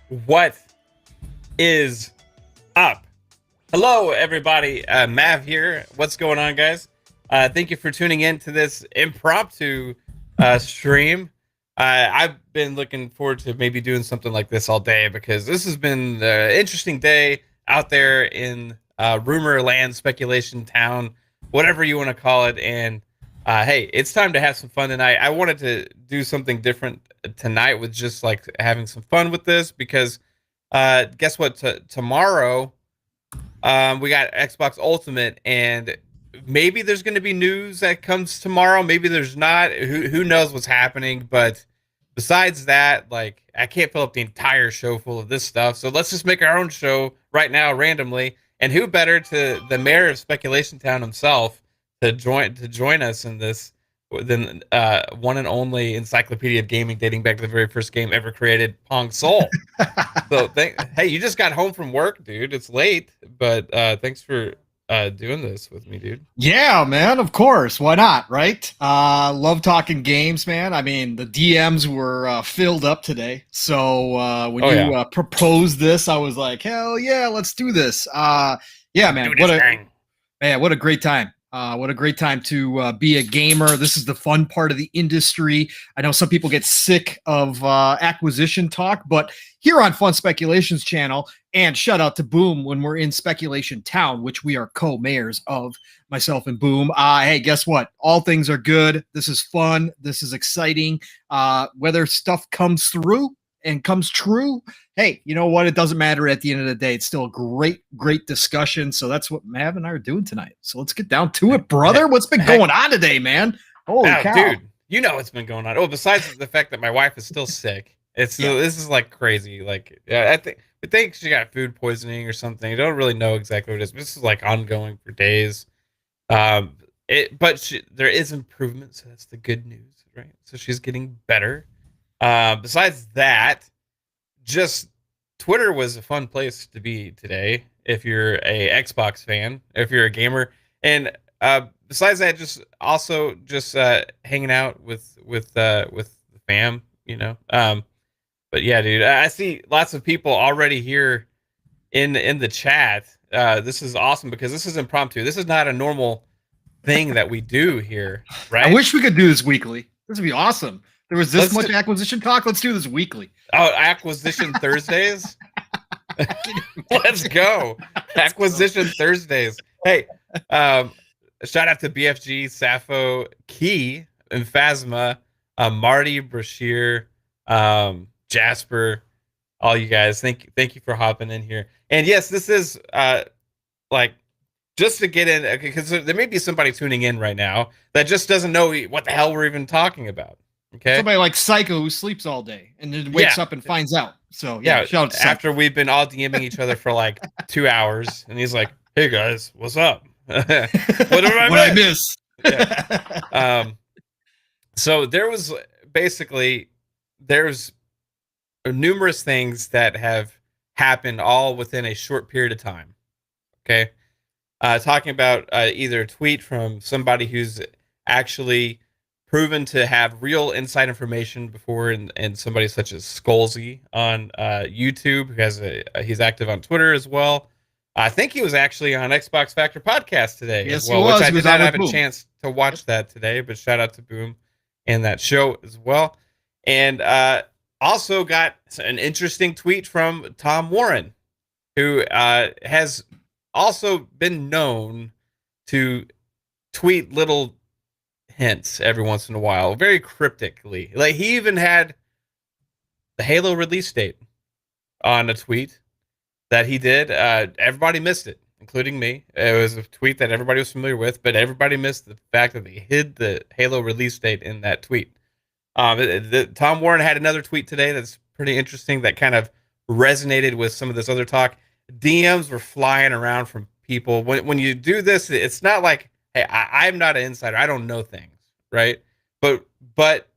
What is up? Hello, everybody. Mav here. What's going on, guys? Thank you for tuning in to this impromptu stream. I've been looking forward to maybe doing something like this all day because this has been an interesting day out there in rumor land, speculation town, whatever you want to call it. And hey, it's time to have some fun tonight. I wanted to do something different tonight with just like having some fun with this because guess what? Tomorrow we got Xbox Ultimate, and maybe there's going to be news that comes tomorrow. Maybe there's not. Who knows what's happening? But besides that, like, I can't fill up the entire show full of this stuff. So let's just make our own show right now randomly. And who better to the mayor of Speculation Town himself to join us in this than one and only encyclopedia of gaming, dating back to the very first game ever created, Pong Soul. So hey, you just got home from work, dude. It's late, but thanks for doing this with me, dude. Yeah, man, of course. Why not, right? Love talking games, man. I mean, the DMs were filled up today. So when you proposed this, I was like, hell yeah, let's do this. Yeah, man. What a great time. What a great time to be a gamer. This is the fun part of the industry. I know some people get sick of acquisition talk, but here on Fun Speculations channel, and shout out to Boom when we're in Speculation Town, which we are co-mayors of, myself and Boom. Hey, guess what? All things are good. This is fun. This is exciting. Whether stuff comes through and comes true, hey, you know what? It doesn't matter at the end of the day. It's still a great discussion. So that's what Mav and I are doing tonight. So let's get down to it, brother. What's been going on today, man? Holy cow. Dude, you know what's been going on. Oh, besides the fact that my wife is still sick. This is like crazy. Like, I think she got food poisoning or something. I don't really know exactly what it is. But this is like ongoing for days. But there is improvement, so that's the good news, right? So she's getting better. Besides that, just Twitter was a fun place to be today if you're a Xbox fan, if you're a gamer, and besides that, just hanging out with the fam, you know. But yeah, dude, I see lots of people already here in the chat. This is awesome because this is impromptu. This is not a normal thing that we do here, right? I wish we could do this weekly. This would be awesome. There was this much acquisition talk. Let's do this weekly. Oh, Acquisition Thursdays? Let's go. Acquisition Thursdays. Hey, shout out to BFG, Sappho, Key, and Phasma, Marty, Brashear, Jasper, all you guys. Thank you for hopping in here. And yes, this is like just to get in, because there may be somebody tuning in right now that just doesn't know what the hell we're even talking about. Okay. Somebody like Psycho who sleeps all day and then wakes up and finds out. So yeah, shout out to after we've been all DMing each other for like 2 hours, and he's like, "Hey guys, what's up? What did I miss?" Yeah. So there's numerous things that have happened all within a short period of time. Okay. Talking about either a tweet from somebody who's actually proven to have real inside information before, and somebody such as SkullZ on YouTube, who he's active on Twitter as well. I think he was actually on Xbox Factor podcast today as well, which I did not have a chance to watch that today, but shout out to Boom and that show as well. And also got an interesting tweet from Tom Warren, who has also been known to tweet little hints every once in a while, very cryptically. Like, he even had the Halo release date on a tweet that he did. Everybody missed it, including me. It was a tweet that everybody was familiar with, but everybody missed the fact that he hid the Halo release date in that tweet. Tom Warren had another tweet today that's pretty interesting that kind of resonated with some of this other talk. DMs were flying around from people. When you do this, it's not like, hey, I'm not an insider. I don't know things, right? But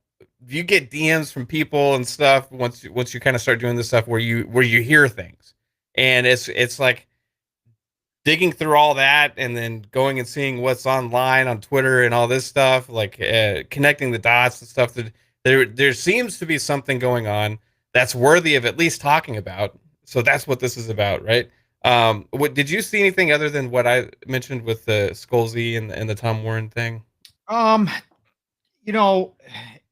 you get DMs from people and stuff once you kind of start doing this stuff where you hear things, and it's like digging through all that and then going and seeing what's online on Twitter and all this stuff, like connecting the dots and stuff. That there seems to be something going on that's worthy of at least talking about. So that's what this is about, right? What did you see anything other than what I mentioned with the Skullsy and the Tom Warren thing? You know,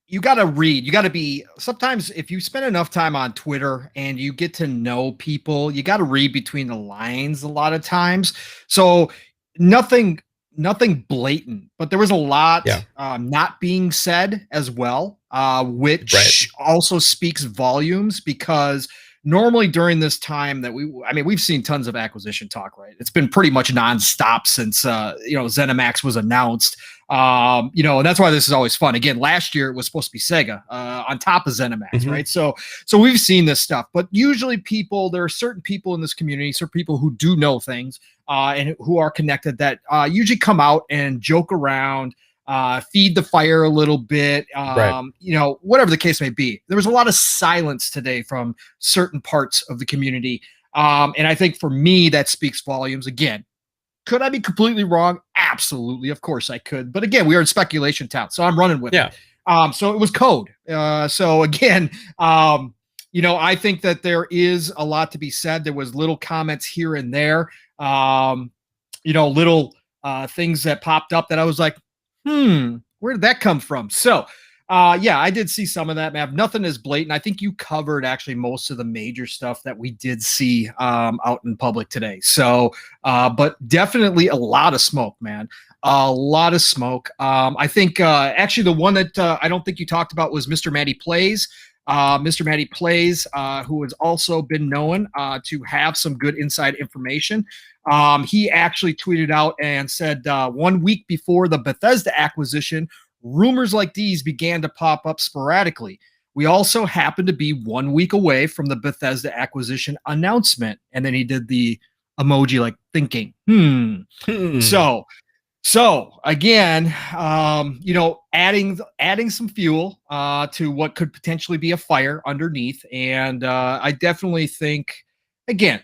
you got to read. You got to be, sometimes if you spend enough time on Twitter and you get to know people, you got to read between the lines a lot of times. So nothing nothing blatant, but there was a lot not being said as well, which also speaks volumes, because normally during this time that we've seen tons of acquisition talk, right? It's been pretty much nonstop since ZeniMax was announced. And that's why this is always fun. Again, last year it was supposed to be Sega on top of ZeniMax, right? So we've seen this stuff, but usually there are certain people in this community, certain people who do know things and who are connected that usually come out and joke around, feed the fire a little bit, whatever the case may be. There was a lot of silence today from certain parts of the community. And I think for me, that speaks volumes. Again, could I be completely wrong? Absolutely. Of course I could. But again, we are in speculation town, so I'm running with it. So it was code. So again, I think that there is a lot to be said. There was little comments here and there, little things that popped up that I was like, where did that come from? So I did see some of that, Mav. Nothing is blatant. I think you covered actually most of the major stuff that we did see out in public today. So, but definitely a lot of smoke, man. A lot of smoke. I think actually the one that I don't think you talked about was Mr. Matty Plays. Mr. Matty Plays, who has also been known to have some good inside information. He actually tweeted out and said 1 week before the Bethesda acquisition, rumors like these began to pop up sporadically. We also happened to be 1 week away from the Bethesda acquisition announcement. And then he did the emoji like thinking. So again, adding some fuel to what could potentially be a fire underneath. And I definitely think, again,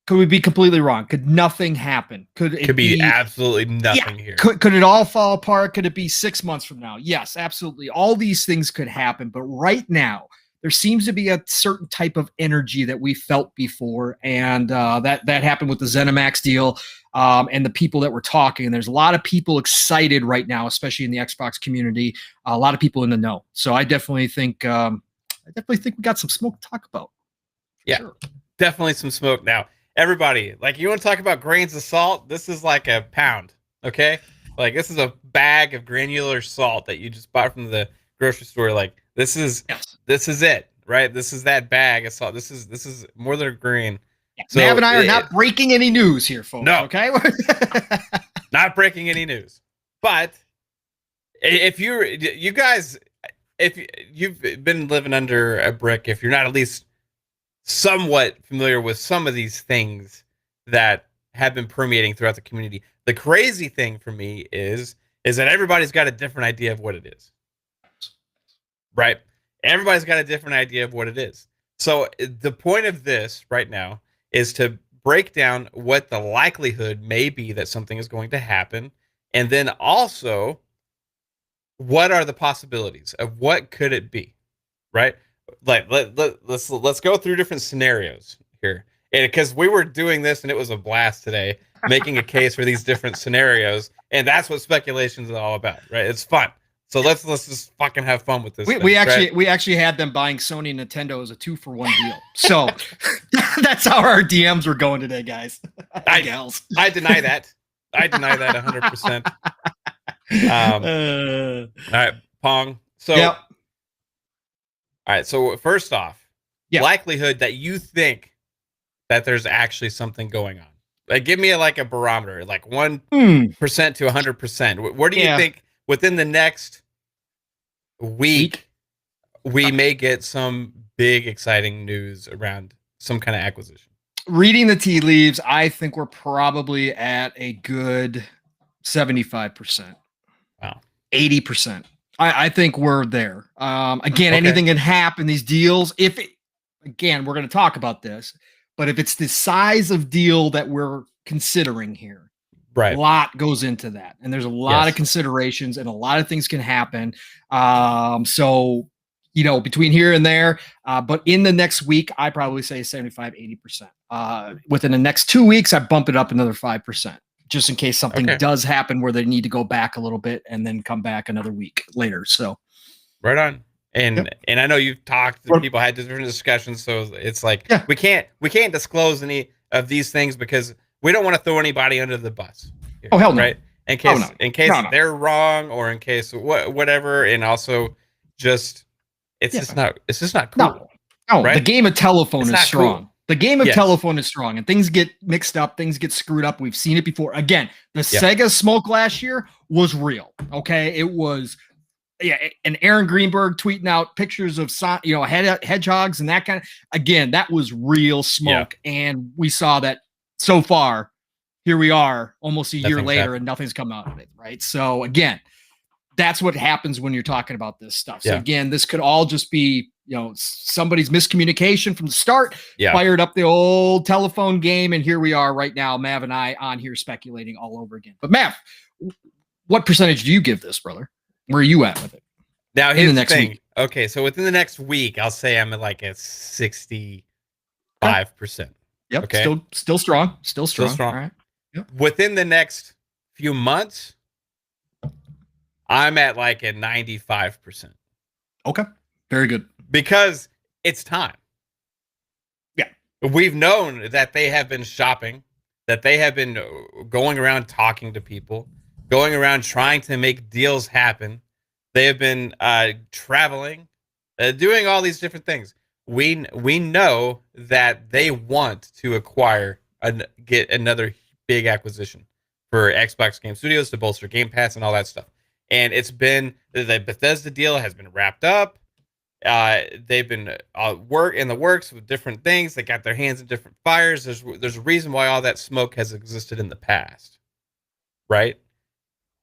could we be completely wrong? Could nothing happen? Could be absolutely nothing here? Could it all fall apart? Could it be 6 months from now? Yes, absolutely. All these things could happen. But right now, there seems to be a certain type of energy that we felt before. And that happened with the ZeniMax deal and the people that were talking. And there's a lot of people excited right now, especially in the Xbox community. A lot of people in the know. So I definitely think we got some smoke to talk about. Yeah, sure. Definitely some smoke now. Everybody, like, you want to talk about grains of salt? This is like a pound, okay? Like, this is a bag of granular salt that you just bought from the grocery store. Like, this is it, right? This is that bag of salt. This is more than a grain. Yeah. So Mav and I are not breaking any news here, folks. No, okay, not breaking any news. But if you've been living under a brick, if you're not at least somewhat familiar with some of these things that have been permeating throughout the community. The crazy thing for me is that everybody's got a different idea of what it is. Right? Everybody's got a different idea of what it is. So the point of this right now is to break down what the likelihood may be that something is going to happen, and then also what are the possibilities of what could it be, right? Like let's go through different scenarios here, because we were doing this and it was a blast today, making a case for these different scenarios, and that's what speculation is all about, right? It's fun. So let's just fucking have fun with this. We actually had them buying Sony and Nintendo as a 2-for-1 deal. So that's how our DMs were going today, guys. I deny that. I deny that 100%. All right, Pong. So. Yep. All right, so first off, likelihood that you think that there's actually something going on. Like, give me a barometer, like 1% to 100%. Where do you think within the next week we may get some big exciting news around some kind of acquisition? Reading the tea leaves, I think we're probably at a good 75%. Wow. 80%. I think we're there. Again, anything can happen. These deals, we're going to talk about this, but if it's the size of deal that we're considering here, right, a lot goes into that, and there's a lot of considerations, and a lot of things can happen. So between here and there. But in the next week, I probably say 75, 80%. Within the next 2 weeks, I bump it up another 5%, just in case something does happen where they need to go back a little bit and then come back another week later. So right on. And I know you've talked to people, had different discussions, so it's like we can't disclose any of these things because we don't want to throw anybody under the bus. Here, oh hell no! Right? In case they're wrong, or in case whatever, and also just it's just not cool. No, right? The game of telephone is strong. Cool. The game of telephone is strong, and things get mixed up, things get screwed up. We've seen it before. Again, the Sega smoke last year was real. Okay, it was. Yeah, and Aaron Greenberg tweeting out pictures of hedgehogs and that kind of. Again, that was real smoke, and we saw that so far. Here we are, almost a year later, and nothing's come out of it. Right. So again, that's what happens when you're talking about this stuff. So again, this could all just be somebody's miscommunication from the start. Fired up the old telephone game, and here we are right now, Mav and I on here speculating all over again. But Mav, what percentage do you give this, brother? Where are you at with it? Now, here's the thing. Week. Okay, so within the next week, I'll say I'm at like a 65%. Yep. Okay. Still strong. Still strong. All right. Yep. Within the next few months, I'm at like a 95%. Okay. Very good. Because it's time. Yeah. We've known that they have been shopping, that they have been going around talking to people, going around trying to make deals happen. They have been traveling, doing all these different things. We know that they want to get another big acquisition for Xbox Game Studios to bolster Game Pass and all that stuff. And it's been the Bethesda deal has been wrapped up. They've been in the works with different things. They got their hands in different fires. There's a reason why all that smoke has existed in the past, right?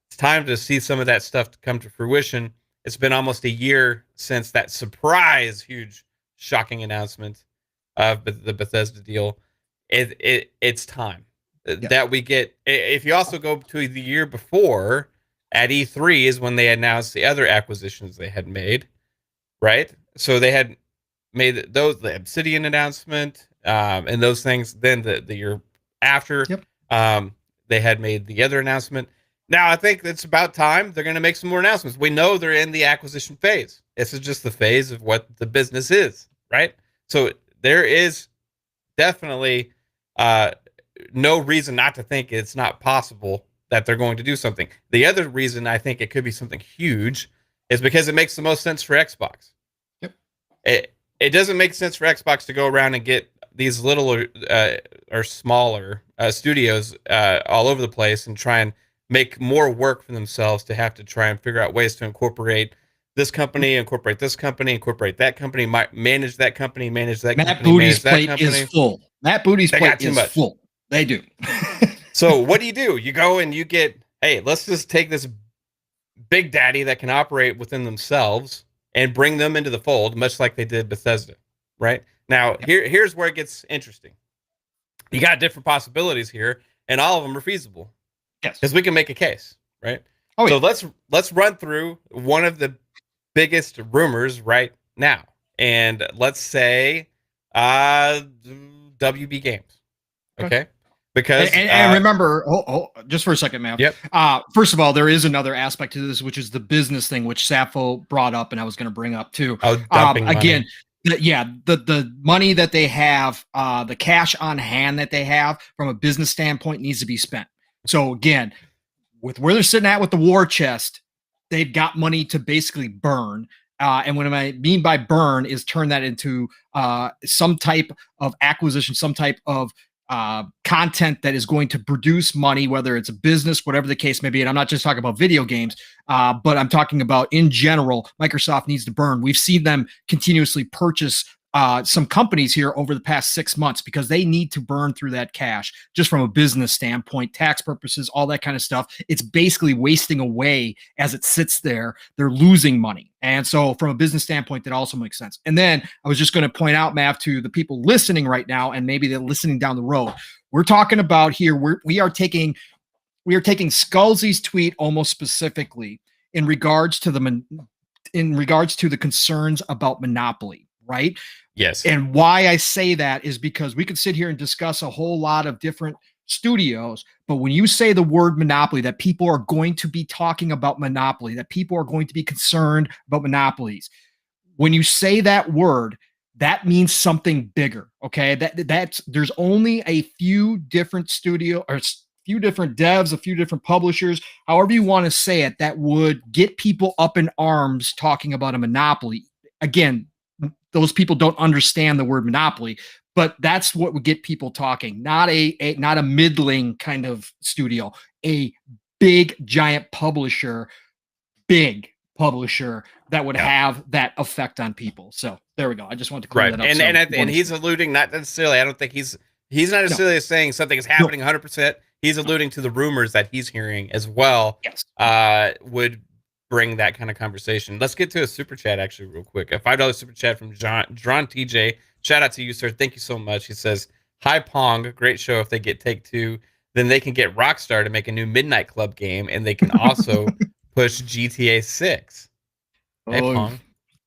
It's time to see some of that stuff to come to fruition. It's been almost a year since that surprise, huge, shocking announcement of the Bethesda deal. It's time that we get. If you also go to the year before, at E3 is when they announced the other acquisitions they had made, right? So they had made the Obsidian announcement and those things. Then the year after, they had made the other announcement. Now, I think it's about time they're going to make some more announcements. We know they're in the acquisition phase. This is just the phase of what the business is, right? So there is definitely no reason not to think it's not possible that they're going to do something. The other reason I think it could be something huge is because it makes the most sense for Xbox. Yep. It doesn't make sense for Xbox to go around and get these little or smaller studios all over the place and try and make more work for themselves to have to try and figure out ways to incorporate this company, incorporate this company, incorporate that company, manage that company, manage that Matt company. Booty's plate is full. Matt Booty's plate is full. They do. So what do? You go and you get, hey, let's just take this big daddy that can operate within themselves and bring them into the fold, much like they did Bethesda, right? Now, here's where it gets interesting. You got different possibilities here, and all of them are feasible. Yes, because we can make a case, right? So let's run through one of the biggest rumors right now, and let's say WB Games, okay? Because and remember, just for a second, man. Yep. First of all, there is another aspect to this, which is the business thing, which Sappho brought up, and I was going to bring up too. Again. The money that they have, the cash on hand that they have from a business standpoint needs to be spent. So again, with where they're sitting at with the war chest, they've got money to basically burn. And what I mean by burn is turn that into some type of acquisition, some type of content that is going to produce money, whether it's a business, whatever the case may be. And I'm not just talking about video games, but I'm talking about in general, Microsoft needs to burn. We've seen them continuously purchase some companies here over the past 6 months because they need to burn through that cash just from a business standpoint, tax purposes, all that kind of stuff. It's basically wasting away as it sits there. They're losing money. And so from a business standpoint, that also makes sense. And then I was just going to point out, Mav, to the people listening right now, and maybe they're listening down the road. We're talking about here, we are taking Scalzi's tweet almost specifically in regards to the in regards to the concerns about monopoly, right? Yes. And why I say that is because we could sit here and discuss a whole lot of different studios, but when you say the word monopoly, that people are going to be talking about monopoly, that people are going to be concerned about monopolies. When you say that word, that means something bigger. Okay. That's there's only a few different studio or few different devs, a few different publishers, however you want to say it, that would get people up in arms talking about a monopoly. Again, those people don't understand the word monopoly, but that's what would get people talking. Not not a middling kind of studio, a big giant publisher, big publisher that would have that effect on people. So there we go. I just want to clear that up. And he's alluding, not necessarily, I don't think he's not necessarily saying something is happening 100%. He's alluding to the rumors that he's hearing as well. Yes. Would bring that kind of conversation. Let's get to a super chat actually real quick. A $5 super chat from John TJ. Shout out to you, sir. Thank you so much. He says, "Hi Pong, great show. If they get Take-Two, then they can get Rockstar to make a new Midnight Club game, and they can also push GTA 6. Hey Pong.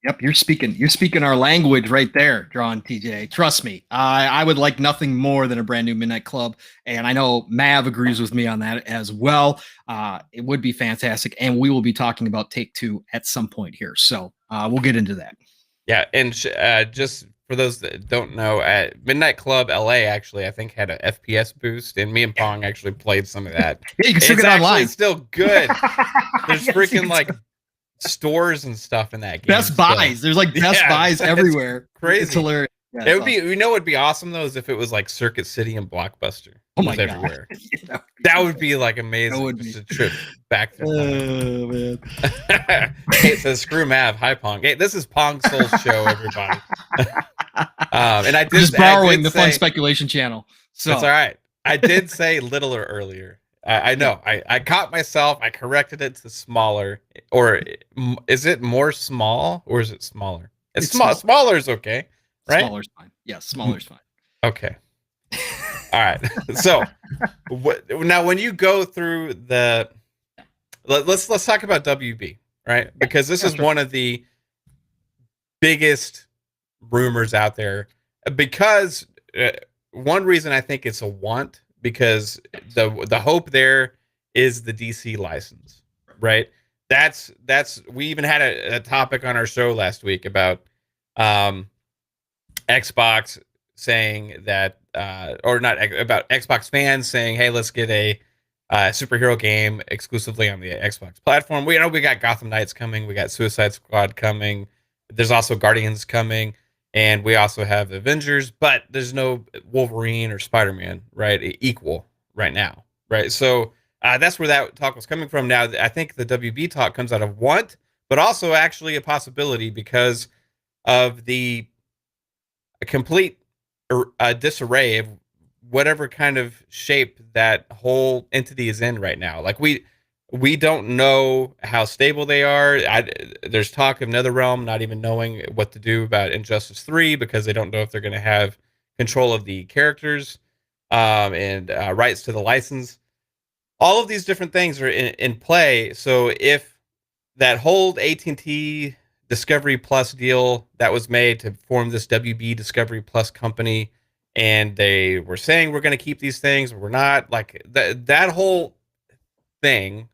Yep, you're speaking our language right there, Drawn TJ. Trust me, I would like nothing more than a brand new Midnight Club, and I know Mav agrees with me on that as well. It would be fantastic, and we will be talking about Take-Two at some point here, so we'll get into that. Yeah, and just for those that don't know, Midnight Club LA actually, I think, had an FPS boost, and me and Pong actually played some of that. Yeah, you can still get online. It's still good. There's freaking like stores and stuff in that game. Best Buys. There's like Best Buys everywhere. Crazy. It's hilarious. Yeah, it would be, you know, what would be awesome though is if it was like Circuit City and Blockbuster. Oh my God. Everywhere. That would be like amazing. That would be just a trip back to oh man. Hey, it says screw Mav. Hi Pong. Hey, this is Pong Soul's show, everybody. And I did just borrowing the fun speculation channel. So that's all right. I did say littler earlier. I know. I caught myself. I corrected it to smaller. Or is it more small or is it smaller? It's small. Smaller is okay, right? Smaller's fine. Yes, smaller's fine. Okay. All right. So now when you go through the let's talk about WB, right? Because this is one of the biggest rumors out there. Because one reason I think it's a want, because the hope there is the DC license, right? That's we even had a topic on our show last week about Xbox saying that or not about Xbox fans saying, hey, let's get a superhero game exclusively on the Xbox platform. We know we got Gotham Knights coming, we got Suicide Squad coming, there's also Guardians coming, and we also have Avengers, but there's no Wolverine or Spider-Man, right? Equal right now, right? So that's where that talk was coming from. Now, I think the WB talk comes out of want, but also actually a possibility because of the complete disarray of whatever kind of shape that whole entity is in right now. Like we don't know how stable they are. There's talk of NetherRealm not even knowing what to do about Injustice 3 because they don't know if they're going to have control of the characters and rights to the license. All of these different things are in play. So if that whole AT&T Discovery Plus deal that was made to form this WB Discovery Plus company, and they were saying we're going to keep these things, but we're not, like that whole thing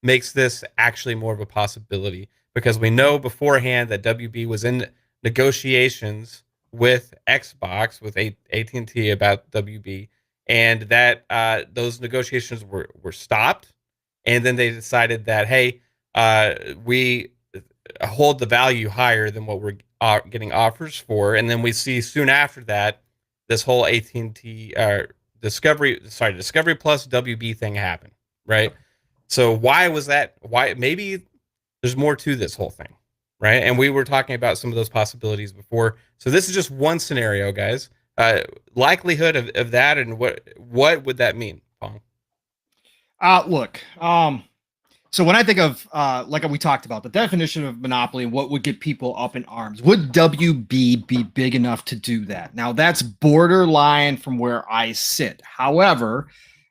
makes this actually more of a possibility, because we know beforehand that WB was in negotiations with Xbox, with AT&T about WB, and that those negotiations were stopped, and then they decided that, hey, we hold the value higher than what we're getting offers for, and then we see soon after that this whole AT&T Discovery Plus WB thing happened, right? So why was that? Why? Maybe there's more to this whole thing, right? And we were talking about some of those possibilities before. So this is just one scenario, guys. Likelihood of that, and what would that mean, Pong? Look, so when I think of, like we talked about, the definition of monopoly and what would get people up in arms, would WB be big enough to do that? Now, that's borderline from where I sit. However,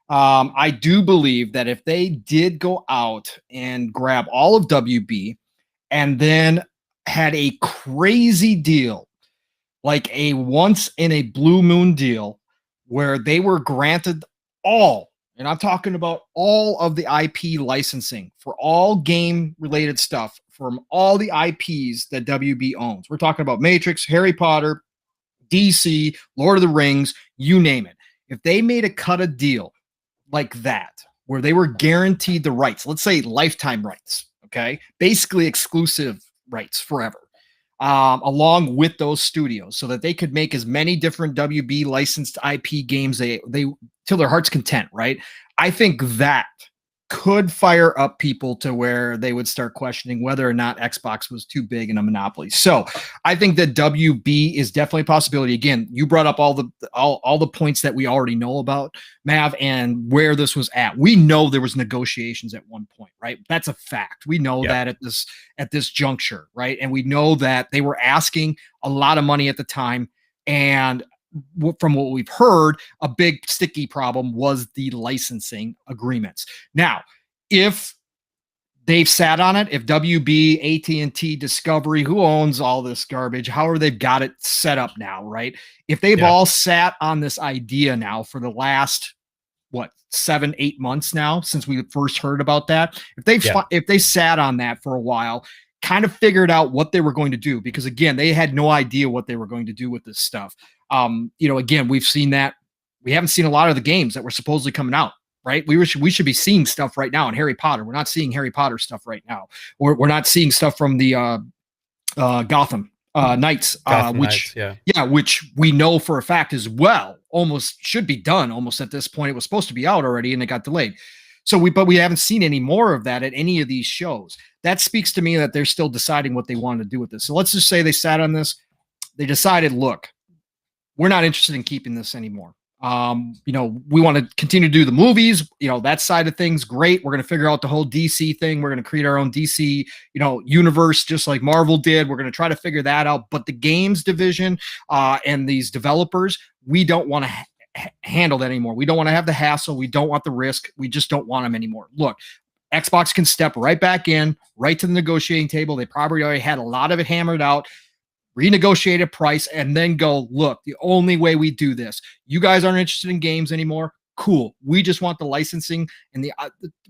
I do believe that if they did go out and grab all of WB and then had a crazy deal, like a once in a blue moon deal, where they were granted all, and I'm talking about all of the IP licensing for all game related stuff from all the IPs that WB owns. We're talking about Matrix, Harry Potter, DC, Lord of the Rings, you name it. If they made a deal like that, where they were guaranteed the rights, let's say lifetime rights, okay, basically exclusive rights forever, along with those studios, so that they could make as many different WB licensed IP games they till their heart's content, right? I think that could fire up people to where they would start questioning whether or not Xbox was too big in a monopoly. So I think that WB is definitely a possibility. Again, you brought up all the points that we already know about, Mav, and where this was at. We know there was negotiations at one point, right? That's a fact. We know that at this juncture, right? And we know that they were asking a lot of money at the time, and from what we've heard, a big sticky problem was the licensing agreements. Now, if they've sat on it, if WB, AT&T, Discovery, who owns all this garbage, however they've got it set up now, right? If they've all sat on this idea now for the last 7-8 months now since we first heard about that, if they sat on that for a while, kind of figured out what they were going to do, because again, they had no idea what they were going to do with this stuff. Again, we've seen that. We haven't seen a lot of the games that were supposedly coming out, right? We should be seeing stuff right now in Harry Potter. We're not seeing Harry Potter stuff right now. We're not seeing stuff from the Gotham Knights, which we know for a fact as well almost should be done almost at this point. It was supposed to be out already and it got delayed. But we haven't seen any more of that at any of these shows. That speaks to me that they're still deciding what they want to do with this. So let's just say they sat on this. They decided, look, we're not interested in keeping this anymore. We want to continue to do the movies, that side of things. Great. We're going to figure out the whole DC thing. We're going to create our own DC, universe, just like Marvel did. We're going to try to figure that out. But the games division and these developers, we don't want to handle that anymore. We don't want to have the hassle. We don't want the risk. We just don't want them anymore. Look, Xbox can step right back in, right to the negotiating table. They probably already had a lot of it hammered out, renegotiate a price, and then go, look, the only way we do this, you guys aren't interested in games anymore. Cool. We just want the licensing and the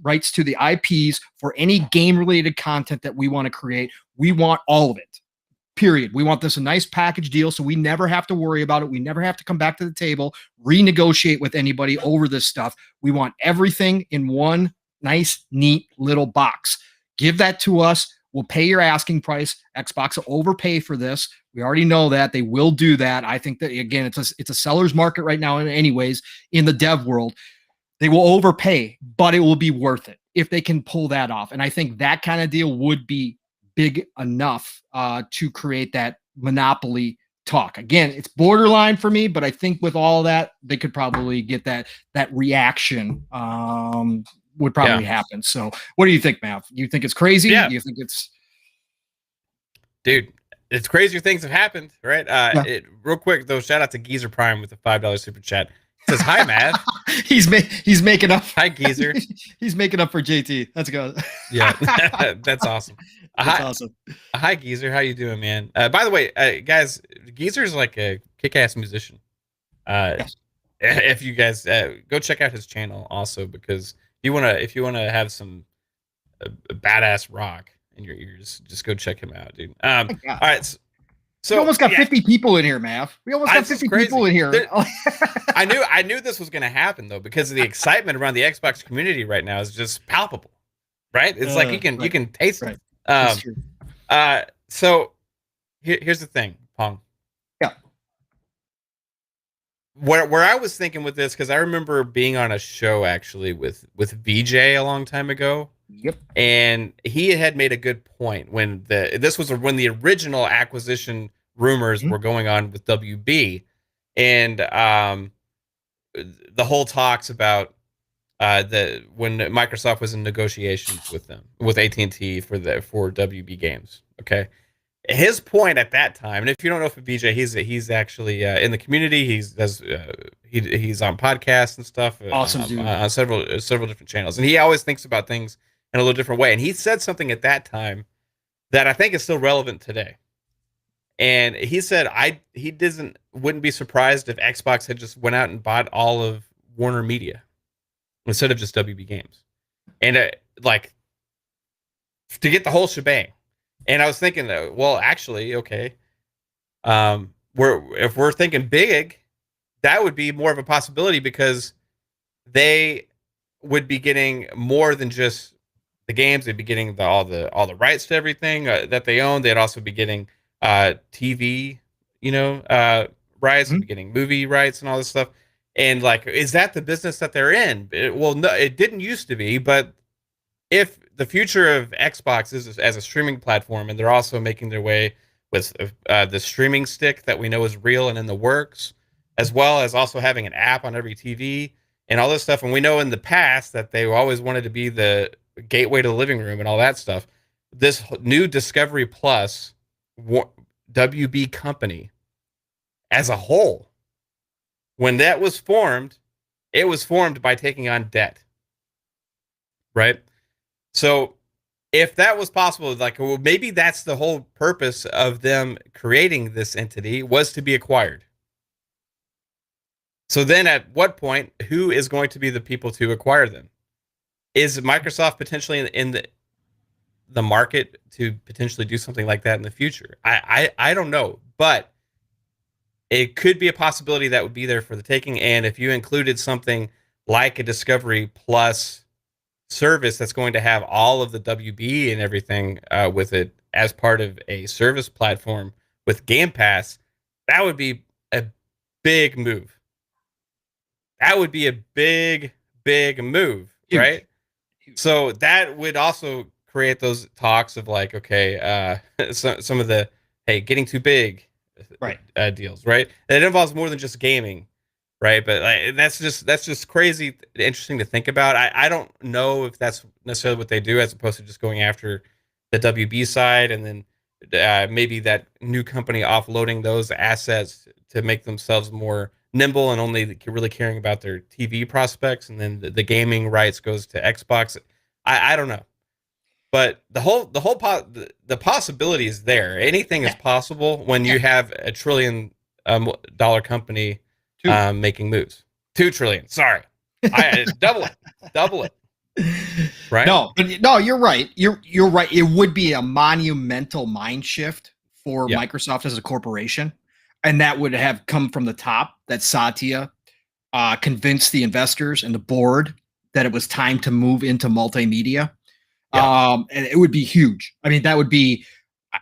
rights to the IPs for any game-related content that we want to create. We want all of it. Period. We want this a nice package deal, so we never have to worry about it. We never have to come back to the table, renegotiate with anybody over this stuff. We want everything in one nice, neat little box. Give that to us. We'll pay your asking price. Xbox will overpay for this. We already know that. They will do that. I think that, again, it's a seller's market right now anyways in the dev world. They will overpay, but it will be worth it if they can pull that off. And I think that kind of deal would be big enough to create that monopoly talk. Again, it's borderline for me, but I think with all that, they could probably get that reaction would probably happen. So what do you think, Mav? You think it's crazy? Yeah. Do you think it's... Dude, it's crazier things have happened, right? Real quick, though, shout out to Geezer Prime with a $5 super chat. He says, hi, Mav. He's making up. Hi, Geezer. He's making up for JT. Let's go. Yeah, that's awesome. Awesome. Hi, Geezer. How you doing, man? By the way, guys, Geezer's like a kick-ass musician. If you guys go check out his channel also, because if you wanna have some badass rock in your ears, just go check him out, dude. All right. So we almost got 50 people in here, Mav. We almost got 50 people in here. I knew this was gonna happen though, because of the excitement around the Xbox community right now is just palpable, right? It's like you can taste it. That's true. So here's the thing, Pong. Yeah. Where I was thinking with this, because I remember being on a show actually with VJ a long time ago. Yep. And he had made a good point when when the original acquisition rumors were going on with WB, and the whole talks about when Microsoft was in negotiations with AT&T for WB games. Okay. His point at that time, and if you don't know for BJ, he's actually in the community. He's on podcasts and stuff. Awesome dude. On several different channels, and he always thinks about things in a little different way. And he said something at that time that I think is still relevant today. And he said he wouldn't be surprised if Xbox had just went out and bought all of Warner Media instead of just WB Games, and like to get the whole shebang. And I was thinking, well, actually, okay, if we're thinking big, that would be more of a possibility because they would be getting more than just the games. They'd be getting all the rights to everything that they own. They'd also be getting TV, rights. They'd be getting movie rights and all this stuff. And like, is that the business that they're in? Well, no, it didn't used to be. But if the future of Xbox is as a streaming platform, and they're also making their way with the streaming stick that we know is real and in the works, as well as also having an app on every TV and all this stuff. And we know in the past that they always wanted to be the gateway to the living room and all that stuff. This new Discovery Plus WB company as a whole, when that was formed, it was formed by taking on debt, right? So if that was possible, like, well, maybe that's the whole purpose of them creating this entity, was to be acquired. So then at what point, who is going to be the people to acquire them? Is Microsoft potentially in the market to potentially do something like that in the future? I don't know, but it could be a possibility that would be there for the taking. And if you included something like a Discovery Plus service that's going to have all of the WB and everything with it as part of a service platform with Game Pass, that would be a big move. That would be a big move, Huge. right? Huge. So that would also create those talks of like, okay, some of the, hey, getting too big right deals, right? And it involves more than just gaming, right? But like, that's just crazy interesting to think about. I don't know if that's necessarily what they do, as opposed to just going after the WB side, and then maybe that new company offloading those assets to make themselves more nimble and only really caring about their TV prospects, and then the gaming rights goes to Xbox. I don't know, but the possibility is there. Anything is possible when you have a $1 trillion company making moves. 2 trillion. Sorry, I double it. Right? No, you're right. You're right. It would be a monumental mind shift for Microsoft as a corporation, and that would have come from the top. That Satya convinced the investors and the board that it was time to move into multimedia. And it would be huge. I mean, that would be,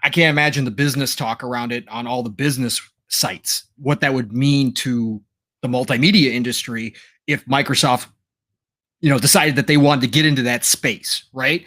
I can't imagine the business talk around it on all the business sites, what that would mean to the multimedia industry if Microsoft, decided that they wanted to get into that space, right?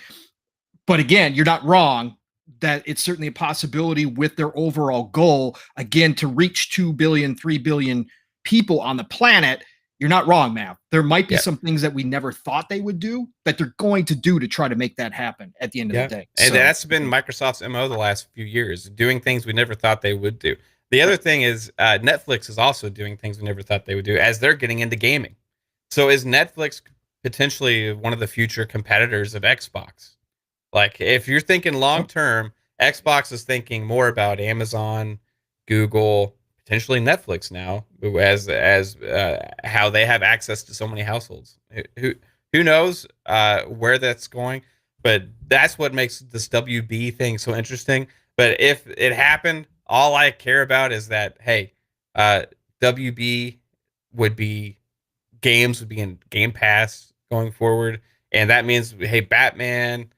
But again, you're not wrong that it's certainly a possibility with their overall goal, again, to reach 2 billion, 3 billion people on the planet. You're not wrong, Matt. There might be some things that we never thought they would do that they're going to do to try to make that happen at the end of the day. And that's been Microsoft's MO the last few years, doing things we never thought they would do. The other thing is Netflix is also doing things we never thought they would do, as they're getting into gaming. So is Netflix potentially one of the future competitors of Xbox? Like, if you're thinking long term, Xbox is thinking more about Amazon, Google, potentially Netflix now, as how they have access to so many households. Who knows where that's going? But that's what makes this WB thing so interesting. But if it happened, all I care about is that, hey, WB would be games would be in Game Pass going forward, and that means, hey, Batman,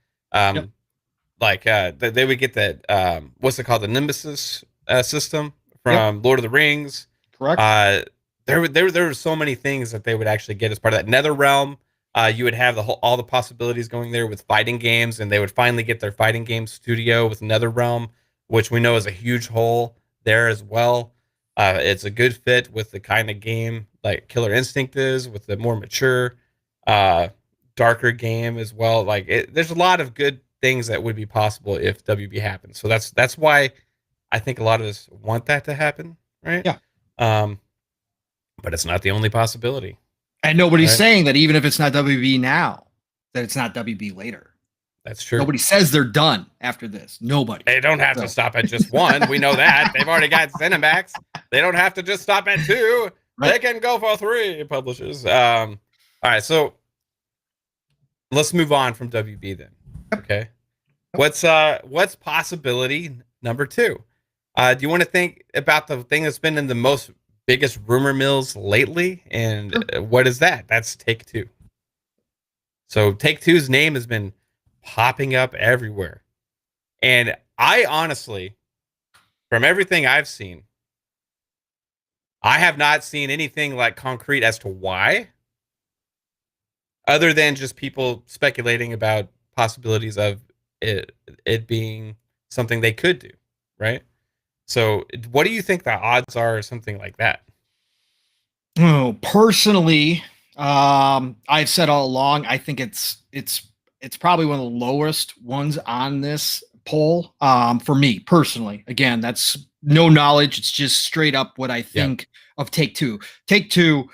like they would get that what's it called, the Nemesis system from Lord of the Rings. Correct. There were so many things that they would actually get as part of that NetherRealm. You would have all the possibilities going there with fighting games, and they would finally get their fighting game studio with NetherRealm, which we know is a huge hole there as well. It's a good fit with the kind of game like Killer Instinct is, with the more mature, darker game as well. Like, there's a lot of good things that would be possible if WB happens. So that's why I think a lot of us want that to happen, right? Yeah. But it's not the only possibility. And nobody's saying that even if it's not WB now, that it's not WB later. That's true. Nobody says they're done after this. Nobody. They don't have to stop at just one. We know that. They've already got Cinemax. They don't have to just stop at 2. Right. They can go for 3 publishers. All right, so let's move on from WB then. Okay. What's possibility number 2? Do you want to think about the thing that's been in the most biggest rumor mills lately? And what is that? That's Take-Two. So Take-Two's name has been popping up everywhere. And I honestly, from everything I've seen, I have not seen anything like concrete as to why, other than just people speculating about possibilities of it being something they could do, right? So what do you think the odds are or something like that? Oh, personally, I've said all along, I think it's probably one of the lowest ones on this poll. For me personally, again, that's no knowledge. It's just straight up what I think of Take-Two. Take-Two,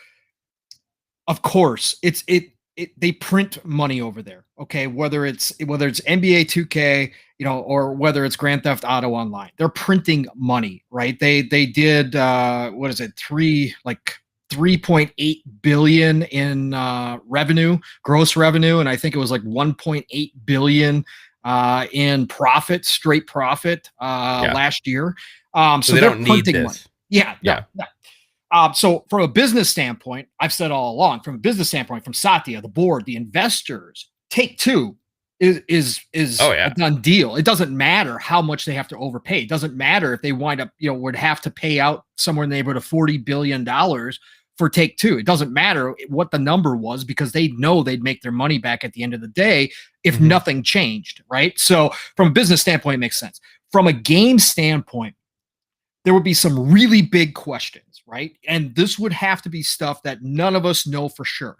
of course, they print money over there. Okay, whether it's NBA 2K, or whether it's Grand Theft Auto Online, they're printing money, right? They did what is it, 3.8 billion in revenue, gross revenue, and I think it was like 1.8 billion in profit, straight profit last year. So they're printing money. Yeah. So from a business standpoint, I've said all along, from a business standpoint, from Satya, the board, the investors, Take-Two is a done deal. It doesn't matter how much they have to overpay. It doesn't matter if they wind up, would have to pay out somewhere in the neighborhood of $40 billion for Take-Two. It doesn't matter what the number was, because they know they'd make their money back at the end of the day if nothing changed, right? So from a business standpoint, it makes sense. From a game standpoint, there would be some really big questions, right? And this would have to be stuff that none of us know for sure.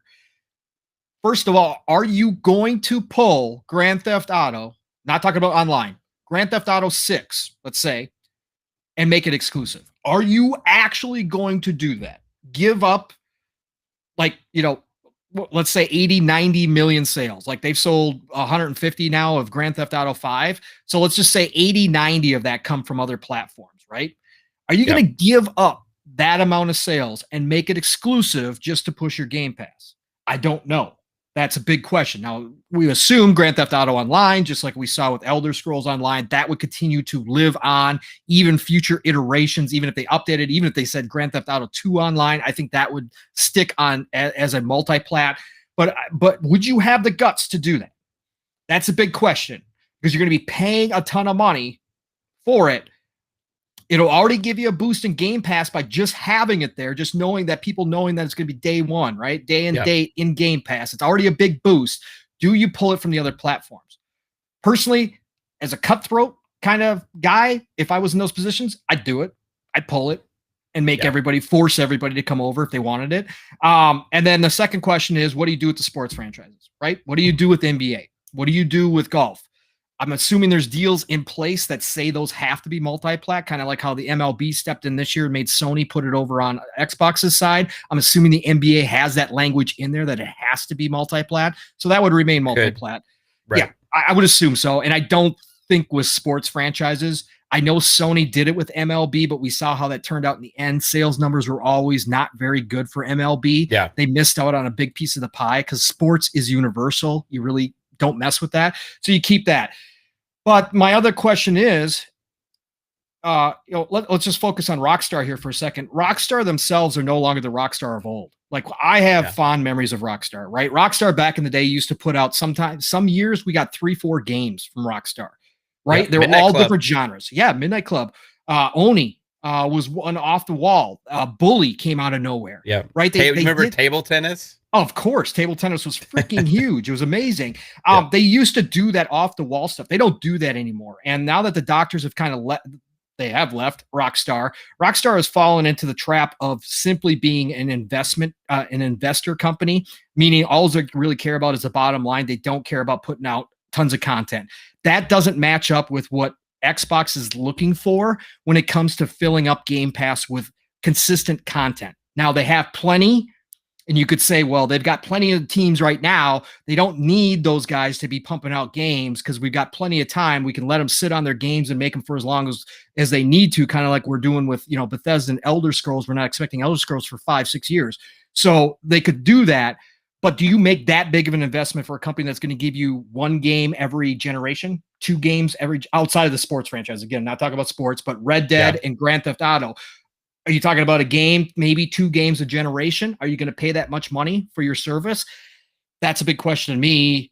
First of all, are you going to pull Grand Theft Auto, not talking about online, Grand Theft Auto 6, let's say, and make it exclusive? Are you actually going to do that? Give up, let's say 80, 90 million sales. Like they've sold 150 now of Grand Theft Auto 5. So let's just say 80, 90 of that come from other platforms, right? Are you going to give up that amount of sales and make it exclusive just to push your Game Pass? I don't know. That's a big question. Now, we assume Grand Theft Auto Online, just like we saw with Elder Scrolls Online, that would continue to live on, even future iterations, even if they updated, even if they said Grand Theft Auto 2 Online, I think that would stick on as a multi-plat. But would you have the guts to do that? That's a big question, because you're going to be paying a ton of money for it. It'll already give you a boost in Game Pass by just having it there, just knowing that people knowing that it's going to be day one, right? Day and date in Game Pass. It's already a big boost. Do you pull it from the other platforms? Personally, as a cutthroat kind of guy, if I was in those positions, I'd do it. I'd pull it and make force everybody to come over if they wanted it. And then the second question is, what do you do with the sports franchises, right? What do you do with NBA? What do you do with golf? I'm assuming there's deals in place that say those have to be multi-plat, kind of like how the MLB stepped in this year and made Sony put it over on Xbox's side. I'm assuming the NBA has that language in there that it has to be multi-plat. So that would remain multi-plat. Right. Yeah, I would assume so. And I don't think with sports franchises, I know Sony did it with MLB, but we saw how that turned out in the end. Sales numbers were always not very good for MLB. Yeah. They missed out on a big piece of the pie because sports is universal. You really don't mess with that. So you keep that. But my other question is, let's just focus on Rockstar here for a second. Rockstar themselves are no longer the Rockstar of old. Like, I have fond memories of Rockstar, right? Rockstar back in the day used to put out some years we got 3-4 games from Rockstar, right? They were all different genres. Yeah, Midnight Club. Oni was one off the wall. Bully came out of nowhere. Yeah, right. They remember table tennis? Oh, of course, table tennis was freaking huge. It was amazing. They used to do that off the wall stuff. They don't do that anymore. And now that the doctors have kind of left Rockstar. Rockstar has fallen into the trap of simply being an investor company, meaning all they really care about is the bottom line. They don't care about putting out tons of content. That doesn't match up with what Xbox is looking for when it comes to filling up Game Pass with consistent content. Now they have plenty. And you could say, well, they've got plenty of teams right now. They don't need those guys to be pumping out games because we've got plenty of time. We can let them sit on their games and make them for as long as they need to, kind of like we're doing with, Bethesda and Elder Scrolls. We're not expecting Elder Scrolls for 5-6 years. So they could do that. But do you make that big of an investment for a company that's going to give you one game every generation, 2 games every outside of the sports franchise? Again, not talking about sports, but Red Dead and Grand Theft Auto. Are you talking about a game, maybe 2 games a generation? Are you going to pay that much money for your service? That's a big question to me.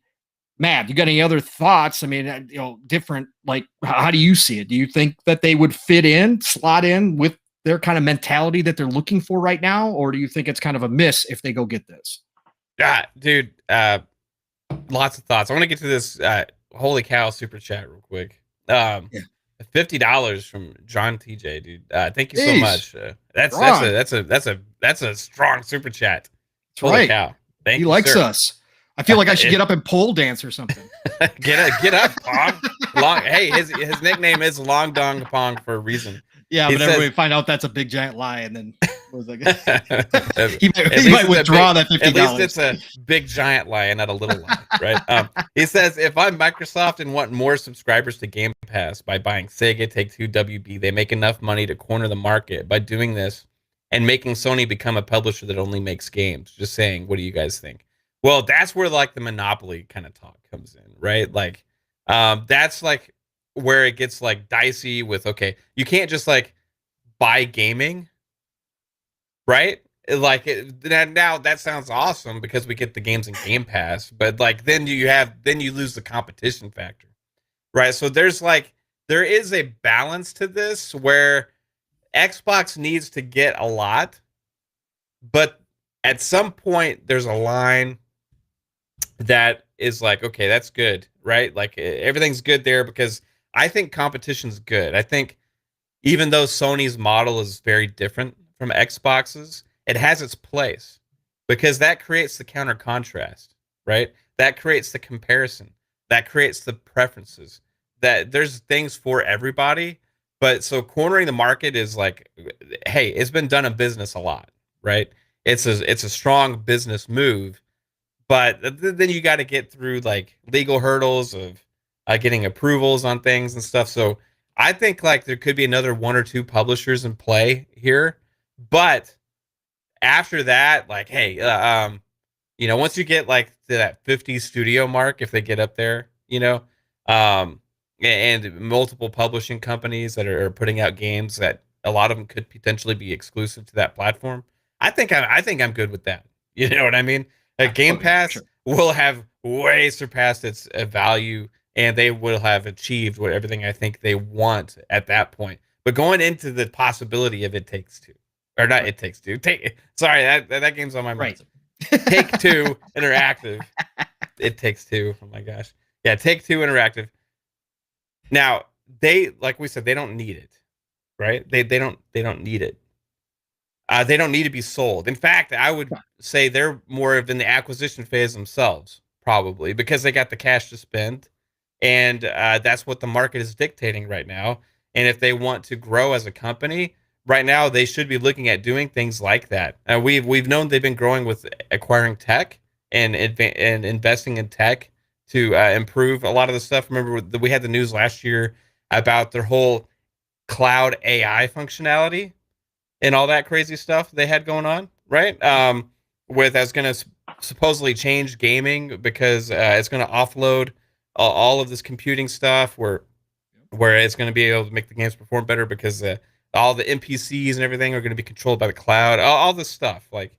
Matt, you got any other thoughts? I mean, different, like, how do you see it? Do you think that they would slot in with their kind of mentality that they're looking for right now? Or do you think it's kind of a miss if they go get this? Yeah, dude, lots of thoughts. I want to get to this holy cow super chat real quick. $50 from John TJ, dude. Thank you so much. That's a strong super chat. That's holy cow. Thank you, likes sir. Us. I feel like I should get up and pole dance or something. get up, Pong. Hey, his nickname is Long Dong Pong for a reason. Yeah, but everybody find out that's a big giant lie, and then he might withdraw that $50. At least it's a big giant lie and not a little lie, right? He says, if I'm Microsoft and want more subscribers to Game Pass by buying Sega, Take-Two, WB, they make enough money to corner the market by doing this and making Sony become a publisher that only makes games. Just saying, what do you guys think? Well, that's where like the monopoly kind of talk comes in, right? Like, that's like where it gets like dicey with, okay, you can't just like buy gaming, right? Like now that sounds awesome because we get the games in Game Pass, but like then you lose the competition factor, right? So there is a balance to this where Xbox needs to get a lot, but at some point there's a line that is like, okay, that's good, right? Like everything's good there because I think competition's good. I think even though Sony's model is very different from Xbox's, it has its place because that creates the counter contrast, right? That creates the comparison. That creates the preferences. That there's things for everybody, but so cornering the market is like, hey, it's been done in business a lot, right? It's a strong business move, but then you got to get through like legal hurdles of getting approvals on things and stuff. So I think like there could be another 1 or 2 publishers in play here, but after that, like, hey, once you get like to that 50 studio mark, if they get up there, and multiple publishing companies that are putting out games that a lot of them could potentially be exclusive to that platform, I think I'm good with that. You know what I mean? Like Game Pass will have way surpassed its value, and they will have achieved everything I think they want at that point. But going into the possibility of It Takes Two, or not It Takes Two. Sorry, that game's on my mind. Right. Take-Two Interactive. It Takes Two. Oh my gosh. Yeah, Take-Two Interactive. Now, they, like we said, they don't need it. Right? They don't need it. They don't need to be sold. In fact, I would say they're more of in the acquisition phase themselves, probably, because they got the cash to spend. And that's what the market is dictating right now. And if they want to grow as a company, right now they should be looking at doing things like that. We've known they've been growing with acquiring tech and investing in tech to improve a lot of the stuff. Remember, we had the news last year about their whole cloud AI functionality and all that crazy stuff they had going on, right? With that's going to supposedly change gaming because it's going to offload all of this computing stuff where it's going to be able to make the games perform better because all the NPCs and everything are going to be controlled by the cloud. All this stuff, like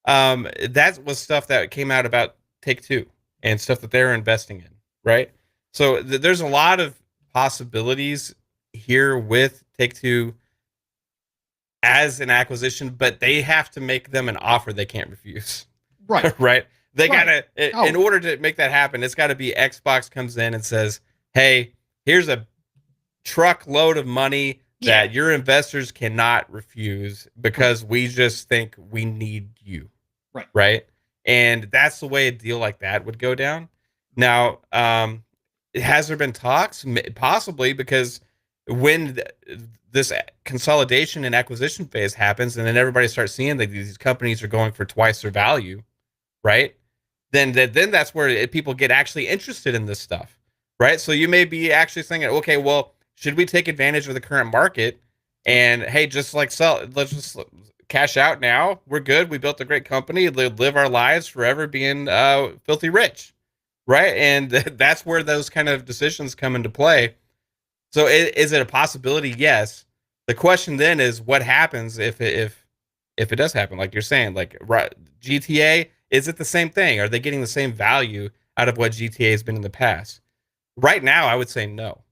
that was stuff that came out about Take-Two and stuff that they're investing in, right? So there's a lot of possibilities here with Take-Two as an acquisition, but they have to make them an offer they can't refuse. Right. Right. They gotta, in order to make that happen, it's got to be Xbox comes in and says, hey, here's a truckload of money that your investors cannot refuse because we just think we need you. Right. Right. And that's the way a deal like that would go down. Now, has there been talks? Possibly, because when this consolidation and acquisition phase happens, and then everybody starts seeing that these companies are going for twice their value, right? Then that's where people get actually interested in this stuff, right? So you may be actually saying, okay, well, should we take advantage of the current market and hey, just like let's just cash out now. We're good. We built a great company. Live our lives forever being filthy rich, right? And that's where those kind of decisions come into play. So is it a possibility? Yes. The question then is what happens if it does happen? Like you're saying, like GTA, is it the same thing? Are they getting the same value out of what GTA has been in the past? Right now, I would say no,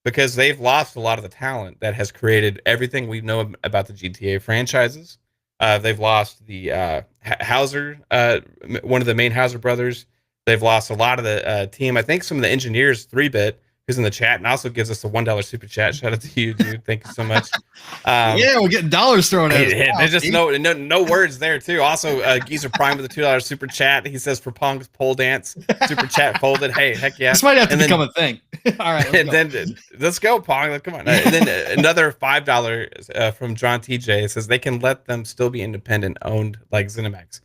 because they've lost a lot of the talent that has created everything we know about the GTA franchises. They've lost the Hauser, one of the main Hauser brothers. They've lost a lot of the team. I think some of the engineers, 3-Bit, who's in the chat and also gives us a $1 super chat. Shout out to you, dude. Thank you so much. Yeah, we're getting dollars thrown at us. There's just no words there too. Also, Geezer Prime with a $2 super chat. He says for Pong's pole dance, super chat folded. Hey, heck yeah! This might have to become a thing. All right, let's go, Pong. Come on. And then another $5 from John TJ. It says they can let them still be independent, owned like ZeniMax.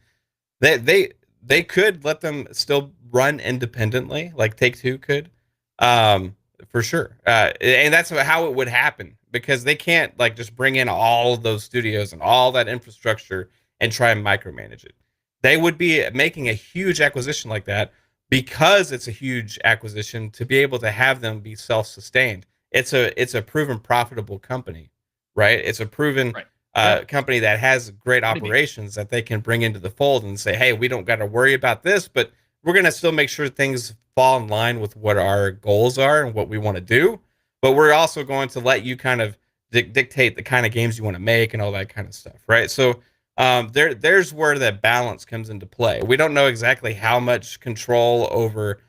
They could let them still run independently, like Take-Two could. For sure. And that's how it would happen, because they can't like just bring in all of those studios and all that infrastructure and try and micromanage it. They would be making a huge acquisition like that, because it's a huge acquisition, to be able to have them be self-sustained. It's a proven profitable company, right? It's a proven company that has great operations that they can bring into the fold and say, hey, we don't got to worry about this, but we're going to still make sure things fall in line with what our goals are and what we want to do. But we're also going to let you kind of dictate the kind of games you want to make and all that kind of stuff, right? So there's where that balance comes into play. We don't know exactly how much control over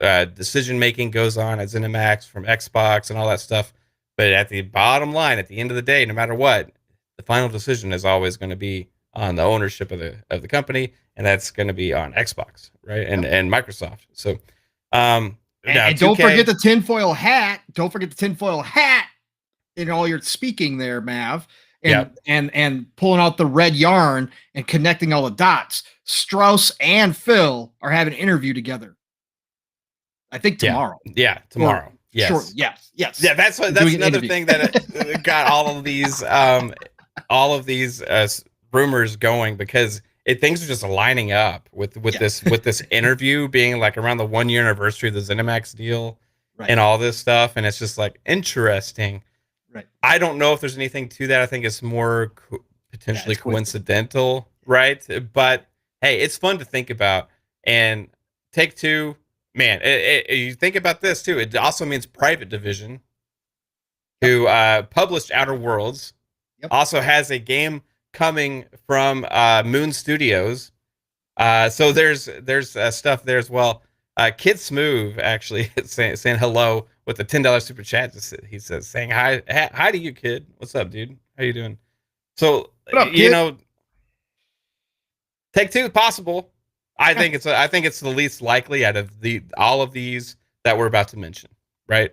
decision making goes on at ZeniMax from Xbox and all that stuff. But at the bottom line, at the end of the day, no matter what, the final decision is always going to be on the ownership of the company, and that's going to be on Xbox, right? And Microsoft. So, and don't forget the tinfoil hat. Don't forget the tinfoil hat in all your speaking there, Mav, and pulling out the red yarn and connecting all the dots. Strauss and Phil are having an interview together. I think tomorrow. Yeah, tomorrow. Yes. Sure. Yes. Yeah, that's another thing that got all of these rumors going, because things are just lining up with this interview being like around the 1 year anniversary of the ZeniMax deal and all this stuff, and it's just like interesting. Right. I don't know if there's anything to that. I think it's more potentially coincidental, right? But hey, it's fun to think about. And Take-Two, man, you think about this too. It also means Private Division, who published Outer Worlds, also has a game coming from Moon Studios. So there's stuff there as well. Kid Smooth actually saying hello with a $10 super chat. He says saying hi to you, kid. What's up, dude? How you doing? So Take-Two possible. I think it's the least likely out of all of these that we're about to mention, right?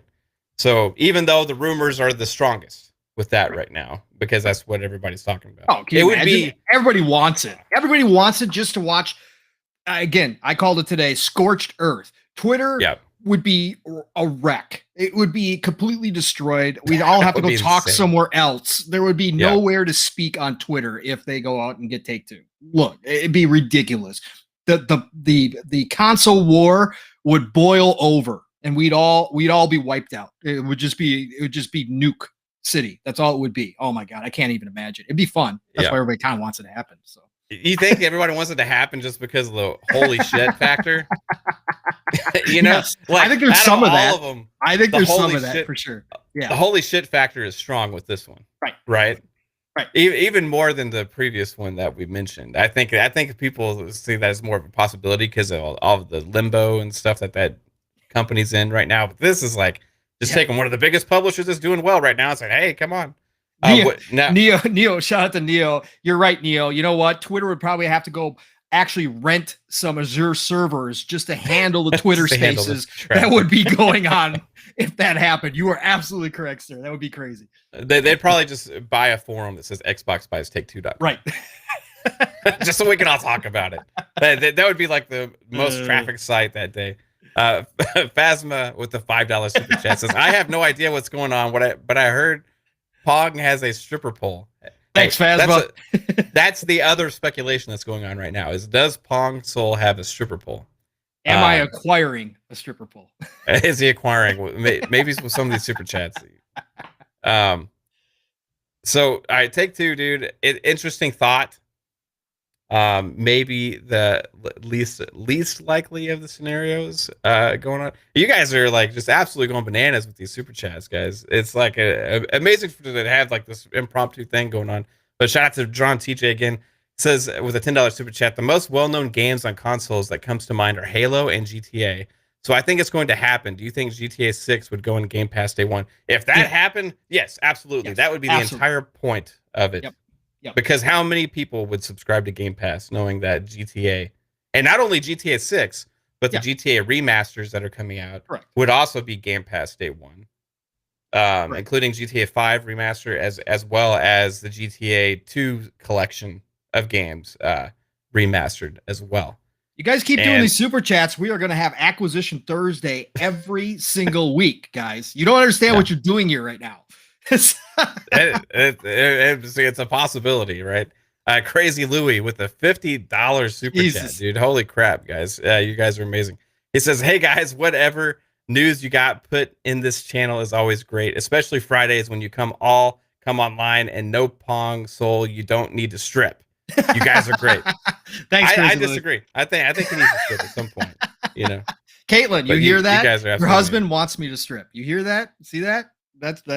So even though the rumors are the strongest with that right now, because that's what everybody's talking about. Oh, it would be, everybody wants it. Everybody wants it just to watch. Again, I called it today, scorched earth. Twitter would be a wreck. It would be completely destroyed. We'd all have to go talk somewhere else. There would be nowhere to speak on Twitter if they go out and get Take-Two. Look, it'd be ridiculous. The console war would boil over, and we'd all be wiped out. It would just be nuke city. That's all it would be. Oh my god, I can't even imagine. It'd be fun. That's why everybody kind of wants it to happen. So you think everybody wants it to happen just because of the holy shit factor? You know, like, I think there's some of that. I think there's some of that for sure. Yeah, the holy shit factor is strong with this one. Right. Even more than the previous one that we mentioned. I think people see that as more of a possibility because of all of the limbo and stuff that company's in right now. But this is like just taking one of the biggest publishers that's doing well right now. It's like, hey, come on. Neo, shout out to Neo. You're right, Neo. You know what? Twitter would probably have to go actually rent some Azure servers just to handle the Twitter spaces that would be going on if that happened. You are absolutely correct, sir. That would be crazy. They'd probably just buy a forum that says Xbox buys Take-Two. Right. Just so we can all talk about it. That would be like the most traffic site that day. Phasma with the $5 super chat says, I have no idea what's going on, but I heard Pong has a stripper pole. Thanks, Phasma. That's the other speculation that's going on right now, is does Pong Soul have a stripper pole? Am I acquiring a stripper pole? Is he acquiring? Maybe with some of these super chats. So, all right, Take-Two, dude. Interesting thought. Maybe the least likely of the scenarios going on. You guys are like just absolutely going bananas with these super chats, guys. It's like amazing to have like this impromptu thing going on. But shout out to John TJ again. Says with a $10 super chat, the most well-known games on consoles that comes to mind are Halo and GTA. So I think it's going to happen. Do you think GTA 6 would go in Game Pass day one? If that happened, yes, absolutely. Yes, that would be the entire point of it. Yep. Because how many people would subscribe to Game Pass knowing that GTA, and not only GTA 6, but the GTA remasters that are coming out would also be Game Pass day one, including GTA 5 remaster as well as the GTA 2 collection of games remastered as well. You guys keep doing these super chats. We are going to have Acquisition Thursday every single week, guys. You don't understand what you're doing here right now. It's a possibility, right? Crazy Louie with a $50 super chat, dude. Holy crap, guys. You guys are amazing. He says, hey, guys, whatever news you got put in this channel is always great, especially Fridays when you come online and no Pong Soul. You don't need to strip. You guys are great. Thanks, I disagree. I think he needs to strip at some point. You know, Kaitlin, you hear that? You guys are your husband wants me to strip. You hear that? See that? That's we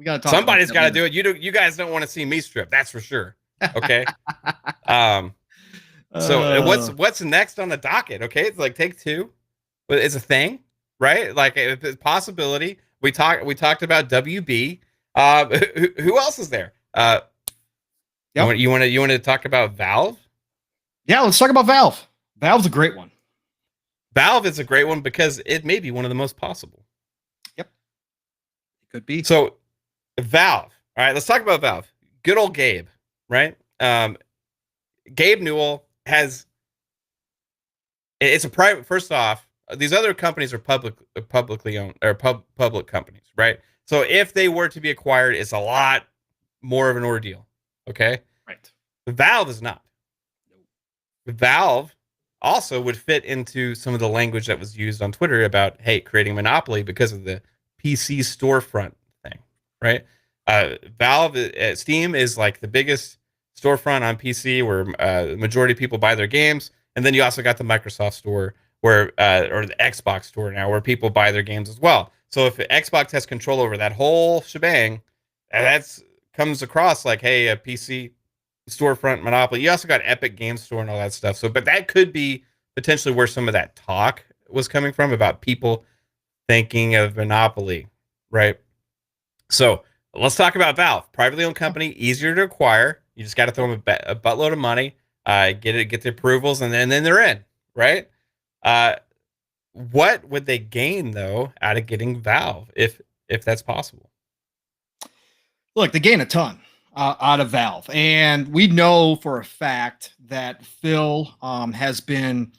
got to talk. Somebody's got to do it. You guys don't want to see me strip. That's for sure. Okay. So what's next on the docket? Okay, it's like Take-Two, but it's a thing, right? Like it's a possibility. We talked about WB. Who else is there? You want to talk about Valve? Yeah, let's talk about Valve. Valve's a great one. Valve is a great one because it may be one of the most possible. Yep, it could be. So, Valve. All right, let's talk about Valve. Good old Gabe, right? Gabe Newell has. It's a private. First off, these other companies are publicly owned or public companies, right? So if they were to be acquired, it's a lot more of an ordeal. Okay. Right. Valve is not. Valve also would fit into some of the language that was used on Twitter about, hey, creating monopoly because of the PC storefront thing, right? Valve, Steam is like the biggest storefront on PC where the majority of people buy their games. And then you also got the Microsoft store where, or the Xbox store now where people buy their games as well. So if Xbox has control over that whole shebang, that's comes across like, hey, a PC storefront monopoly. You also got Epic Games Store and all that stuff. So, but that could be potentially where some of that talk was coming from about people thinking of monopoly, right? So let's talk about Valve. Privately owned company, easier to acquire. You just got to throw them a buttload of money, get the approvals, and then they're in, right? What would they gain though out of getting Valve if that's possible? Look, they gain a ton out of Valve, and we know for a fact that Phil has been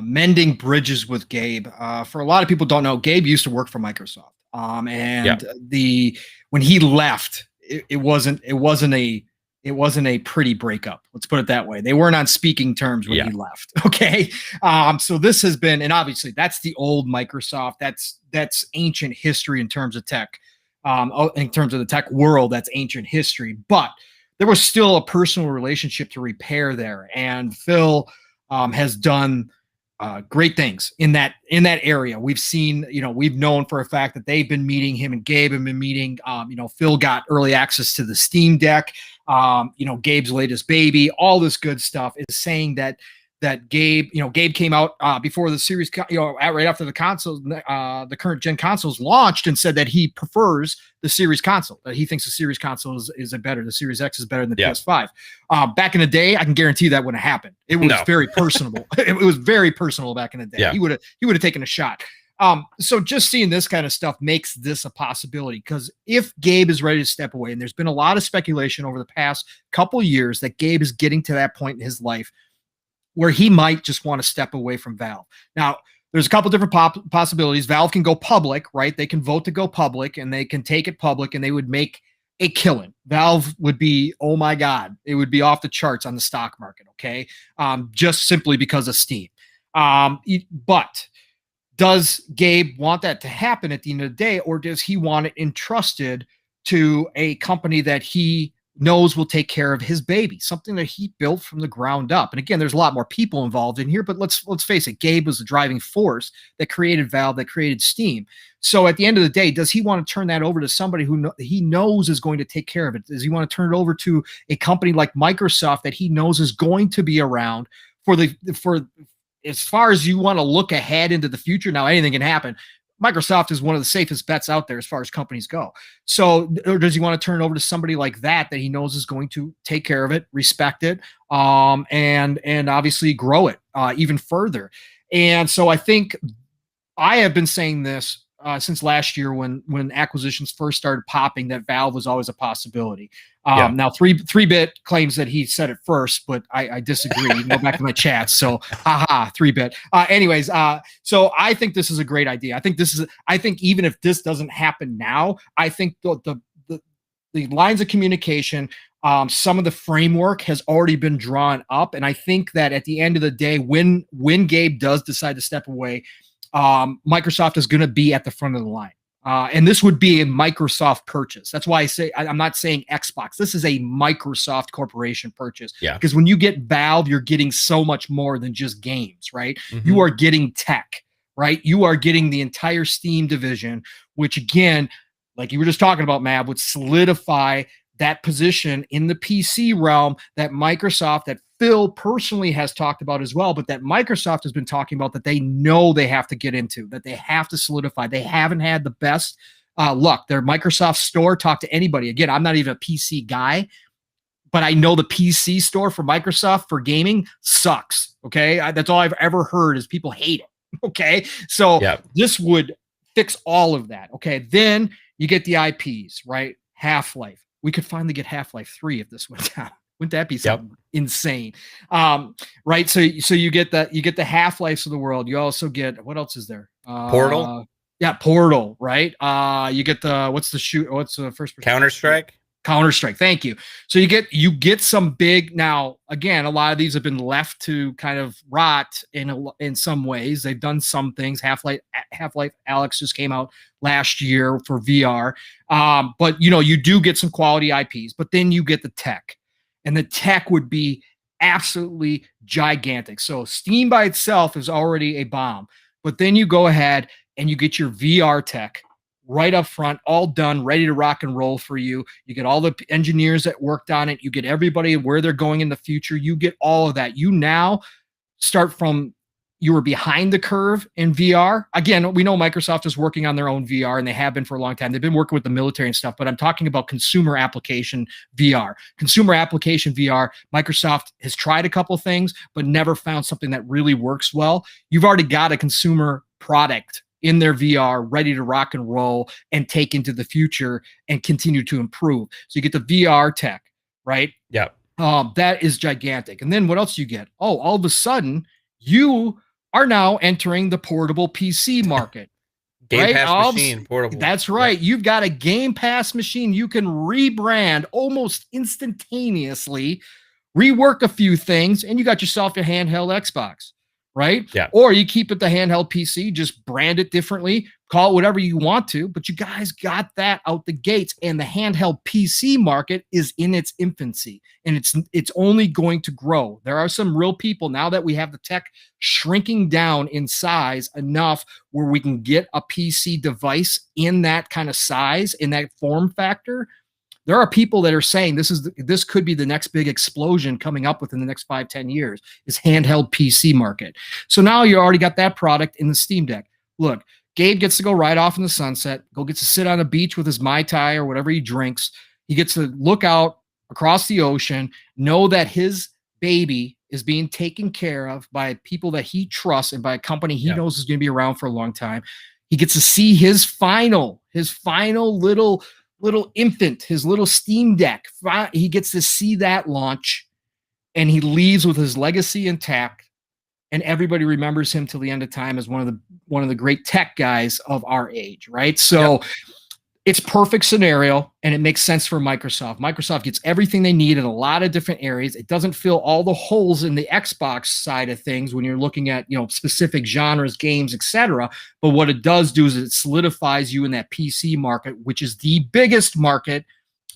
mending bridges with Gabe. For a lot of people don't know, Gabe used to work for Microsoft, and when he left, it wasn't a pretty breakup. Let's put it that way. They weren't on speaking terms when he left. Okay, so this has been, and obviously that's the old Microsoft. That's ancient history in terms of tech. In terms of the tech world, that's ancient history, but there was still a personal relationship to repair there. And Phil has done great things in that area. We've seen, we've known for a fact that they've been meeting, him and Gabe have been meeting. Phil got early access to the Steam Deck. Gabe's latest baby, all this good stuff is saying that Gabe came out before the series, right after the console, the current gen consoles launched, and said that he prefers the series console, that he thinks the series console is better. The Series X is better than the PS5. Back in the day, I can guarantee that wouldn't happen. It was very personable. It was very personal back in the day. He would have taken a shot. So just seeing this kind of stuff makes this a possibility, because if Gabe is ready to step away, and there's been a lot of speculation over the past couple years that Gabe is getting to that point in his life where he might just want to step away from Valve. Now, there's a couple different possibilities. Valve can go public, right? They can vote to go public, and they can take it public, and they would make a killing. Valve would be, oh my God, it would be off the charts on the stock market, okay? Just simply because of Steam. But does Gabe want that to happen at the end of the day, or does he want it entrusted to a company that he knows will take care of his baby, something that he built from the ground up? And again, there's a lot more people involved in here, but let's face it, Gabe was the driving force that created Valve, that created Steam. So at the end of the day, does he want to turn that over to somebody who he knows is going to take care of it? Does he want to turn it over to a company like Microsoft that he knows is going to be around for as far as you want to look ahead into the future? Now, anything can happen. Microsoft is one of the safest bets out there as far as companies go. So, or does he want to turn it over to somebody like that he knows is going to take care of it, respect it, and obviously grow it even further? And so I think I have been saying this since last year when acquisitions first started popping, that Valve was always a possibility. Now, 3-Bit claims that he said it first, but I disagree. Go back to my chats. So, haha, 3-Bit. Anyways, so I think this is a great idea. I think even if this doesn't happen now, I think the lines of communication, some of the framework has already been drawn up, and I think that at the end of the day, when Gabe does decide to step away, Microsoft is going to be at the front of the line. And this would be a Microsoft purchase. That's why I say I'm not saying Xbox. This is a Microsoft corporation purchase. Yeah. Because when you get Valve, you're getting so much more than just games, right? Mm-hmm. You are getting tech, right? You are getting the entire Steam division, which again, like you were just talking about, Mab, would solidify that position in the PC realm that Microsoft, that Phil personally has talked about as well, but that Microsoft has been talking about, that they know they have to get into, that they have to solidify. They haven't had the best luck. Their Microsoft store, talk to anybody. Again, I'm not even a PC guy, but I know the PC store for Microsoft for gaming sucks. Okay. That's all I've ever heard is people hate it. Okay. So This would fix all of that. Okay. Then you get the IPs, right? Half-Life. We could finally get Half-Life 3 if this went down. Wouldn't that be something insane? Right. So you get the Half-Lives of the world. You also get, what else is there? Portal. Yeah, Portal. Right. You get what's the first Counter-Strike. Counter-Strike. Thank you. So you get some big. Now again, a lot of these have been left to kind of rot in some ways. They've done some things. Half-Life Alyx just came out last year for VR. But you do get some quality IPs. But then you get the tech, and the tech would be absolutely gigantic. So Steam by itself is already a bomb. But then you go ahead and you get your VR tech right up front, all done, ready to rock and roll for you. You get all the engineers that worked on it. You get everybody where they're going in the future. You get all of that. You now start from, you were behind the curve in VR. Again, we know Microsoft is working on their own VR, and they have been for a long time. They've been working with the military and stuff, but I'm talking about consumer application VR. Consumer application VR, Microsoft has tried a couple of things, but never found something that really works well. You've already got a consumer product in their VR, ready to rock and roll and take into the future and continue to improve. So you get the VR tech, right? Yeah. That is gigantic. And then what else do you get? Oh, all of a sudden, you are now entering the portable PC market. Game Pass machine, portable. That's right. Yep. You've got a Game Pass machine. You can rebrand almost instantaneously, rework a few things, and you got yourself a handheld Xbox. Right? Yeah. Or you keep it the handheld PC, just brand it differently, call it whatever you want to, but you guys got that out the gates, and the handheld PC market is in its infancy, and it's only going to grow. There are some real people, now that we have the tech shrinking down in size enough where we can get a PC device in that kind of size, in that form factor. There are people that are saying this could be the next big explosion coming up within the next 5-10 years, is handheld PC market. So now you already got that product in the Steam Deck. Look, Gabe gets to go right off in the sunset, gets to sit on a beach with his Mai Tai or whatever he drinks. He gets to look out across the ocean, know that his baby is being taken care of by people that he trusts and by a company he knows is going to be around for a long time. He gets to see his final little infant, his little Steam Deck. He gets to see that launch, and he leaves with his legacy intact. And everybody remembers him till the end of time as one of the great tech guys of our age, right? So yep. It's perfect scenario, and it makes sense for Microsoft. Microsoft gets everything they need in a lot of different areas. It doesn't fill all the holes in the Xbox side of things when you're looking at, you know, specific genres, games, etc. But what it does do is it solidifies you in that PC market, which is the biggest market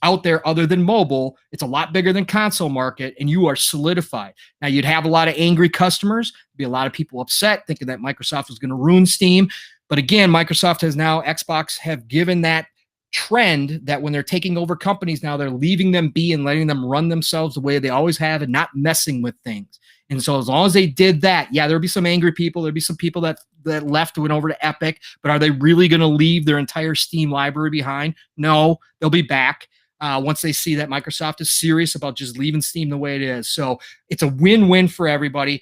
out there other than mobile. It's a lot bigger than console market, and you are solidified. Now, you'd have a lot of angry customers, be a lot of people upset thinking that Microsoft was going to ruin Steam. But again, Microsoft has now, Xbox have given that trend that when they're taking over companies now, they're leaving them be and letting them run themselves the way they always have and not messing with things. And so as long as they did that, yeah, there'll be some angry people. There'll be some people that left, went over to Epic, but are they really going to leave their entire Steam library behind? No, they'll be back. Once they see that Microsoft is serious about just leaving Steam the way it is. So it's a win-win for everybody.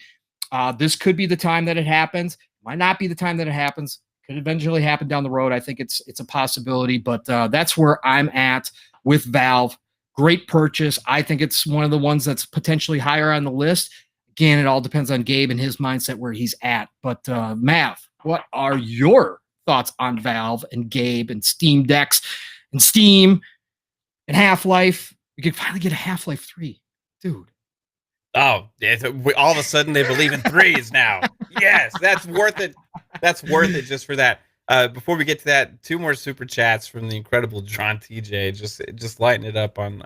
This could be the time that it happens. Might not be the time that it happens. Could eventually happen down the road. I think it's a possibility, but that's where I'm at with Valve. Great purchase. I think it's one of the ones that's potentially higher on the list. Again, it all depends on Gabe and his mindset where he's at. But Mav, what are your thoughts on Valve and Gabe and Steam Decks and Steam and Half-Life? We could finally get a Half-Life 3. Dude. Oh, all of a sudden they believe in threes now. Yes, that's worth it. That's worth it just for that. Before we get to that, 2 more super chats from the incredible John TJ. Just lighting it up in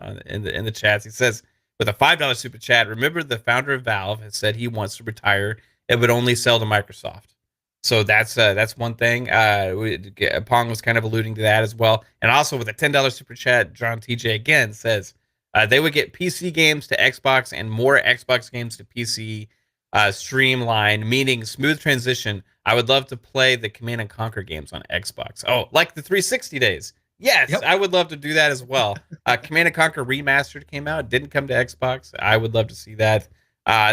the chats. He says, with a $5 super chat, remember the founder of Valve has said he wants to retire. It would only sell to Microsoft. So that's one thing. Pong was kind of alluding to that as well. And also with a $10 super chat, John TJ again says they would get PC games to Xbox and more Xbox games to PC streamlined, meaning smooth transition. I would love to play the Command & Conquer games on Xbox. Oh, like the 360 days. Yes, yep. I would love to do that as well. Command & Conquer Remastered came out. Didn't come to Xbox. I would love to see that.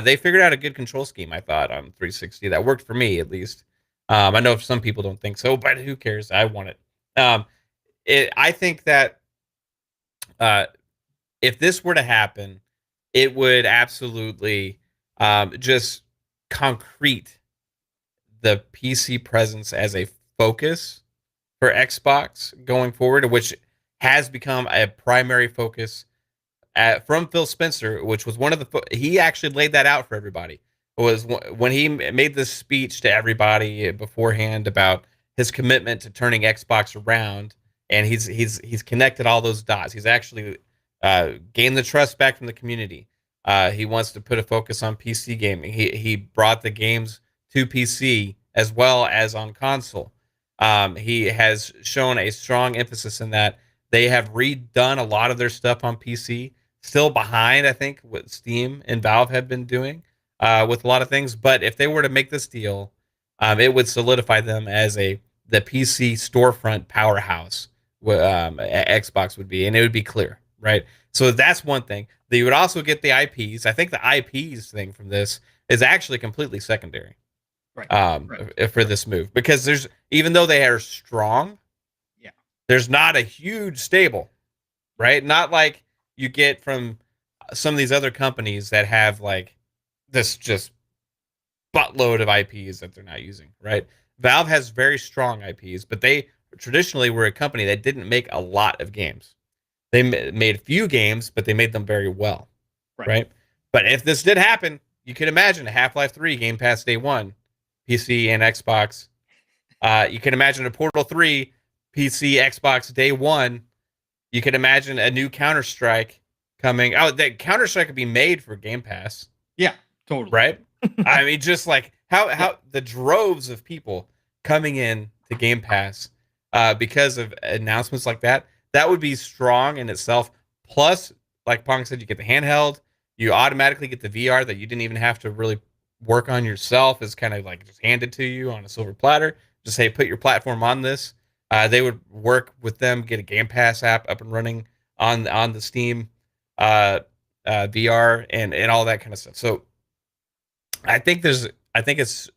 They figured out a good control scheme, I thought, on 360. That worked for me, at least. I know some people don't think so, but who cares? I want it. I think that if this were to happen, it would absolutely just concrete the PC presence as a focus for Xbox going forward, which has become a primary focus from Phil Spencer, which was one of the he actually laid that out for everybody. It was when he made this speech to everybody beforehand about his commitment to turning Xbox around, and he's connected all those dots. He's actually gained the trust back from the community. He wants to put a focus on PC gaming. He brought the games to PC as well as on console. He has shown a strong emphasis in that. They have redone a lot of their stuff on PC. Still behind, I think, what Steam and Valve have been doing with a lot of things. But if they were to make this deal, it would solidify them as the PC storefront powerhouse. Xbox would be, and it would be clear, right? So that's one thing. They would also get the IPs. I think the IPs thing from this is actually completely secondary, right. For this move, because even though they are strong, there's not a huge stable, right? Not like you get from some of these other companies that have like this just buttload of IPs that they're not using, right? Valve has very strong IPs, but they traditionally were a company that didn't make a lot of games. They made few games, but they made them very well, right? But if this did happen, you could imagine a Half-Life 3 Game Pass day one, PC and Xbox. You can imagine a Portal 3 PC, Xbox day one. You can imagine a new Counter-Strike coming. Oh, that Counter-Strike could be made for Game Pass. Yeah, totally. Right? I mean, just like how the droves of people coming in to Game Pass because of announcements like that. That would be strong in itself. Plus, like Pong said, you get the handheld. You automatically get the VR that you didn't even have to really work on yourself. It's kind of like just handed to you on a silver platter. Just say, put your platform on this. They would work with them, get a Game Pass app up and running on the Steam VR and all that kind of stuff. So I think it's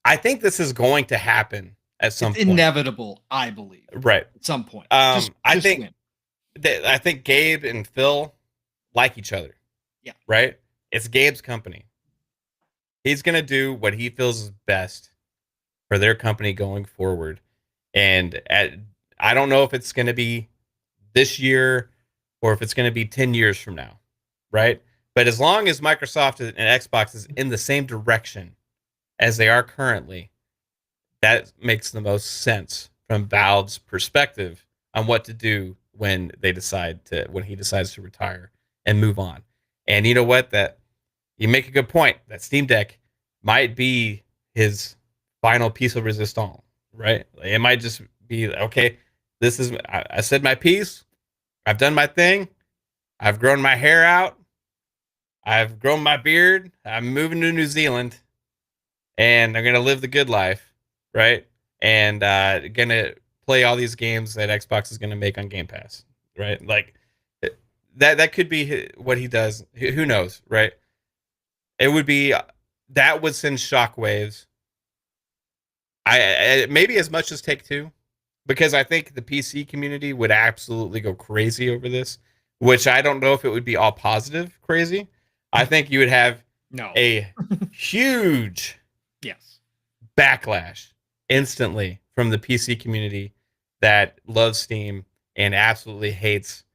I think this is going to happen at some It's point. inevitable, I believe. Right. At some point. I just win. I think Gabe and Phil like each other. Yeah. Right? It's Gabe's company. He's going to do what he feels is best for their company going forward. And I don't know if it's going to be this year or if it's going to be 10 years from now. Right? But as long as Microsoft and Xbox is in the same direction as they are currently, that makes the most sense from Valve's perspective on what to do when he decides to retire and move on. And you know what? That you make a good point. That Steam Deck might be his final piece of resistance, right? It might just be okay. This is I said my piece. I've done my thing. I've grown my hair out. I've grown my beard. I'm moving to New Zealand, and I'm gonna live the good life, right? And gonna play all these games that Xbox is gonna make on Game Pass, right? Like that could be what he does. Who knows, right? It would be that would send shockwaves. I maybe as much as Take-Two, because I think the PC community would absolutely go crazy over this. Which I don't know if it would be all positive crazy. I think you would have a huge backlash instantly from the PC community that loves Steam and absolutely hates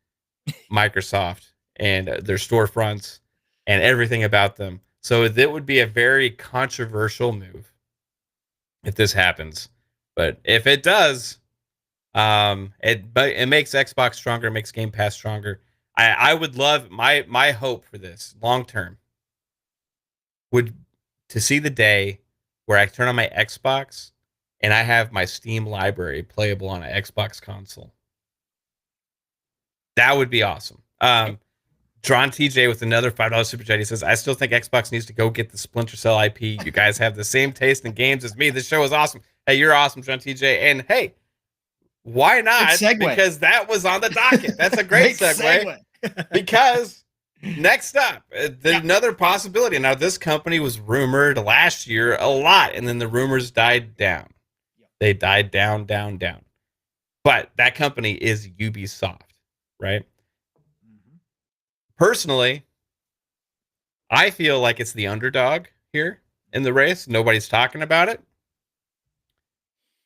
Microsoft and their storefronts and everything about them. So that would be a very controversial move if this happens. But if it does, it makes Xbox stronger, it makes Game Pass stronger. I would love my hope for this long term would to see the day where I turn on my Xbox and I have my Steam library playable on an Xbox console. That would be awesome. Drawn TJ with another $5 super chat. He says, I still think Xbox needs to go get the Splinter Cell IP. You guys have the same taste in games as me. This show is awesome. Hey, you're awesome, Drawn TJ. And hey, why not? Because that was on the docket. That's a great segue. Because next up, another possibility. Now, this company was rumored last year a lot, and then the rumors died down. They died down. But that company is Ubisoft, right? Personally, I feel like it's the underdog here in the race. Nobody's talking about it.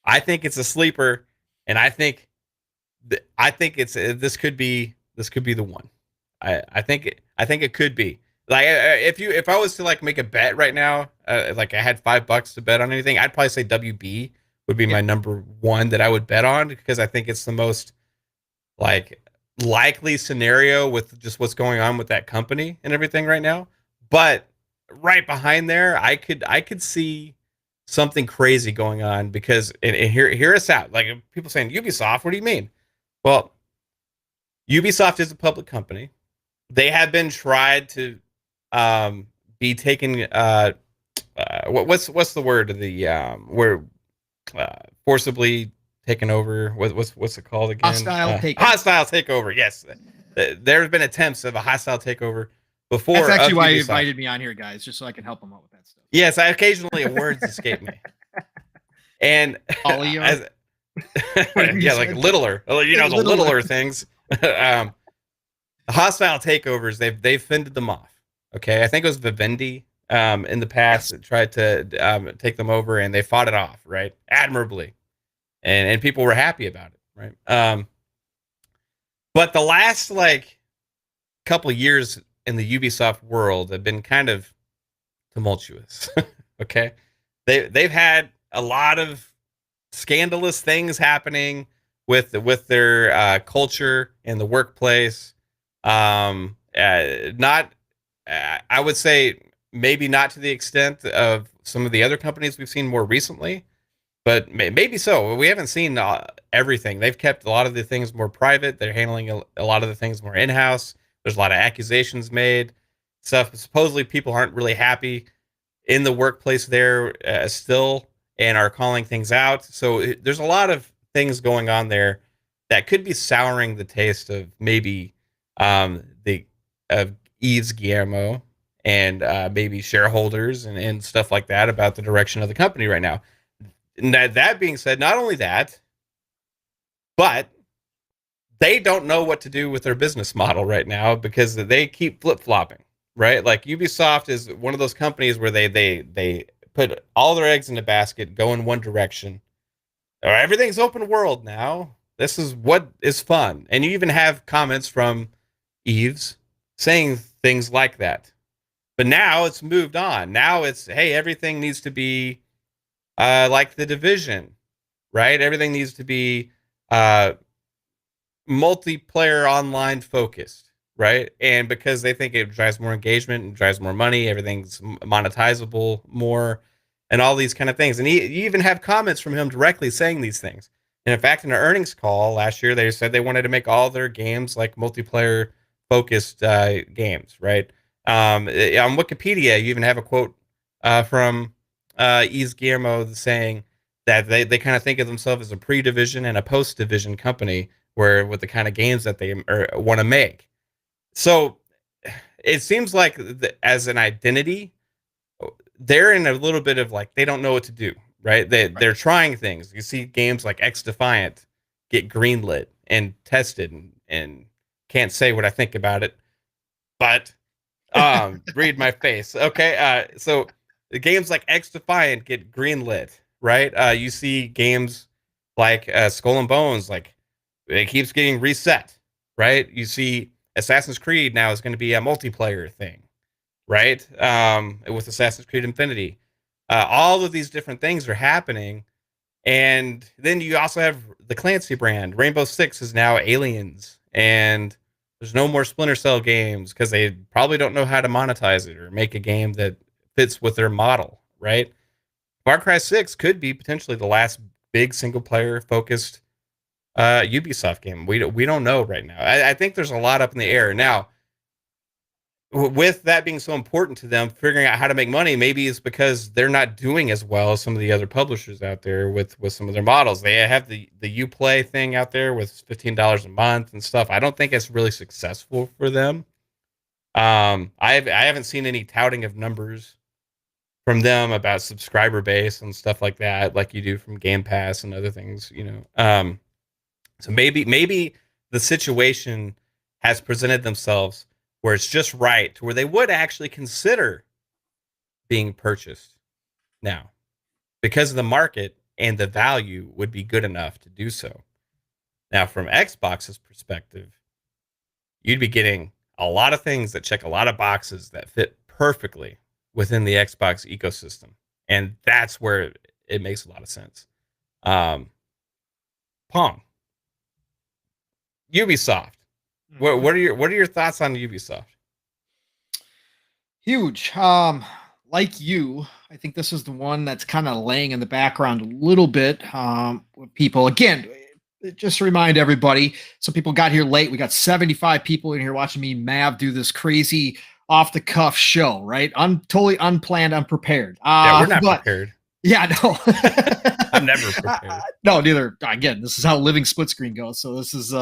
I think it's a sleeper, and I think it's this could be the one. I think it could be. Like if I was to like make a bet right now, like I had $5 to bet on anything, I'd probably say WB would be my number one that I would bet on, because I think it's the most like likely scenario with just what's going on with that company and everything right now. But right behind there, I could see something crazy going on, because and hear us out. Like people saying Ubisoft, what do you mean? Well, Ubisoft is a public company. They have been tried to be taken. What's the word? Where forcibly taken over. What's it called again? Hostile takeover. Hostile takeover. Yes, there have been attempts of a hostile takeover before. That's actually why you invited me on here, guys, just so I can help them out with that stuff. Yes, occasionally words escape me. And yeah, like littler. You know, the littler things. Hostile takeovers, they've fended them off. Okay, I think it was Vivendi in the past that tried to take them over, and they fought it off, right, admirably, and people were happy about it, right? But the last like couple years in the Ubisoft world have been kind of tumultuous. Okay, they've had a lot of scandalous things happening with their culture in the workplace. Not, I would say maybe not to the extent of some of the other companies we've seen more recently, but maybe so. We haven't seen everything. They've kept a lot of the things more private. They're handling a lot of the things more in-house. There's a lot of accusations made, stuff. Supposedly people aren't really happy in the workplace there still, and are calling things out. So there's a lot of things going on there that could be souring the taste of maybe the of Yves Guillermo and maybe shareholders and stuff like that about the direction of the company right now. And that being said, not only that, but they don't know what to do with their business model right now because they keep flip-flopping, right? Like Ubisoft is one of those companies where they put all their eggs in a basket, go in one direction. Everything's open world now. This is what is fun. And you even have comments from Eves saying things like that. But now it's moved on. Now it's, hey, everything needs to be like The Division, right? Everything needs to be multiplayer online focused, right? And because they think it drives more engagement and drives more money, everything's monetizable more and all these kind of things. And you even have comments from him directly saying these things. And in fact, in an earnings call last year, they said they wanted to make all their games like multiplayer focused games, right? On Wikipedia, you even have a quote from Yves Guillermo saying that they kind of think of themselves as a pre-division and a post-division company where with the kind of games that they want to make. So it seems like as an identity, they're in a little bit of like, they don't know what to do, right? They're trying things. You see games like X Defiant get greenlit and tested and can't say what I think about it, but read my face. Okay. So the games like X Defiant get greenlit, right? You see games like Skull and Bones, like it keeps getting reset, right? You see Assassin's Creed now is going to be a multiplayer thing, right? With Assassin's Creed Infinity. All of these different things are happening. And then you also have the Clancy brand. Rainbow Six is now Aliens. And there's no more Splinter Cell games because they probably don't know how to monetize it or make a game that fits with their model, right? Far Cry 6 could be potentially the last big single player focused Ubisoft game. We don't know right now. I think there's a lot up in the air now. With that being so important to them, figuring out how to make money, maybe it's because they're not doing as well as some of the other publishers out there with some of their models. They have the Uplay thing out there with $15 a month and stuff. I don't think it's really successful for them. I haven't seen any touting of numbers from them about subscriber base and stuff like that, like you do from Game Pass and other things, you know. So maybe the situation has presented themselves where it's just right to where they would actually consider being purchased now because of the market and the value would be good enough to do so. Now, from Xbox's perspective, you'd be getting a lot of things that check a lot of boxes that fit perfectly within the Xbox ecosystem. And that's where it makes a lot of sense. Pong. Ubisoft. What are your thoughts on Ubisoft? Huge. Like you, I think this is the one that's kind of laying in the background a little bit. With people again, just to remind everybody, so people got here late. We got 75 people in here watching me, Mav, do this crazy off the cuff show, right? Totally unplanned, unprepared. Yeah, we're not prepared. Yeah, no. I'm never prepared. No, neither. Again, this is how Living Split Screen goes. So this is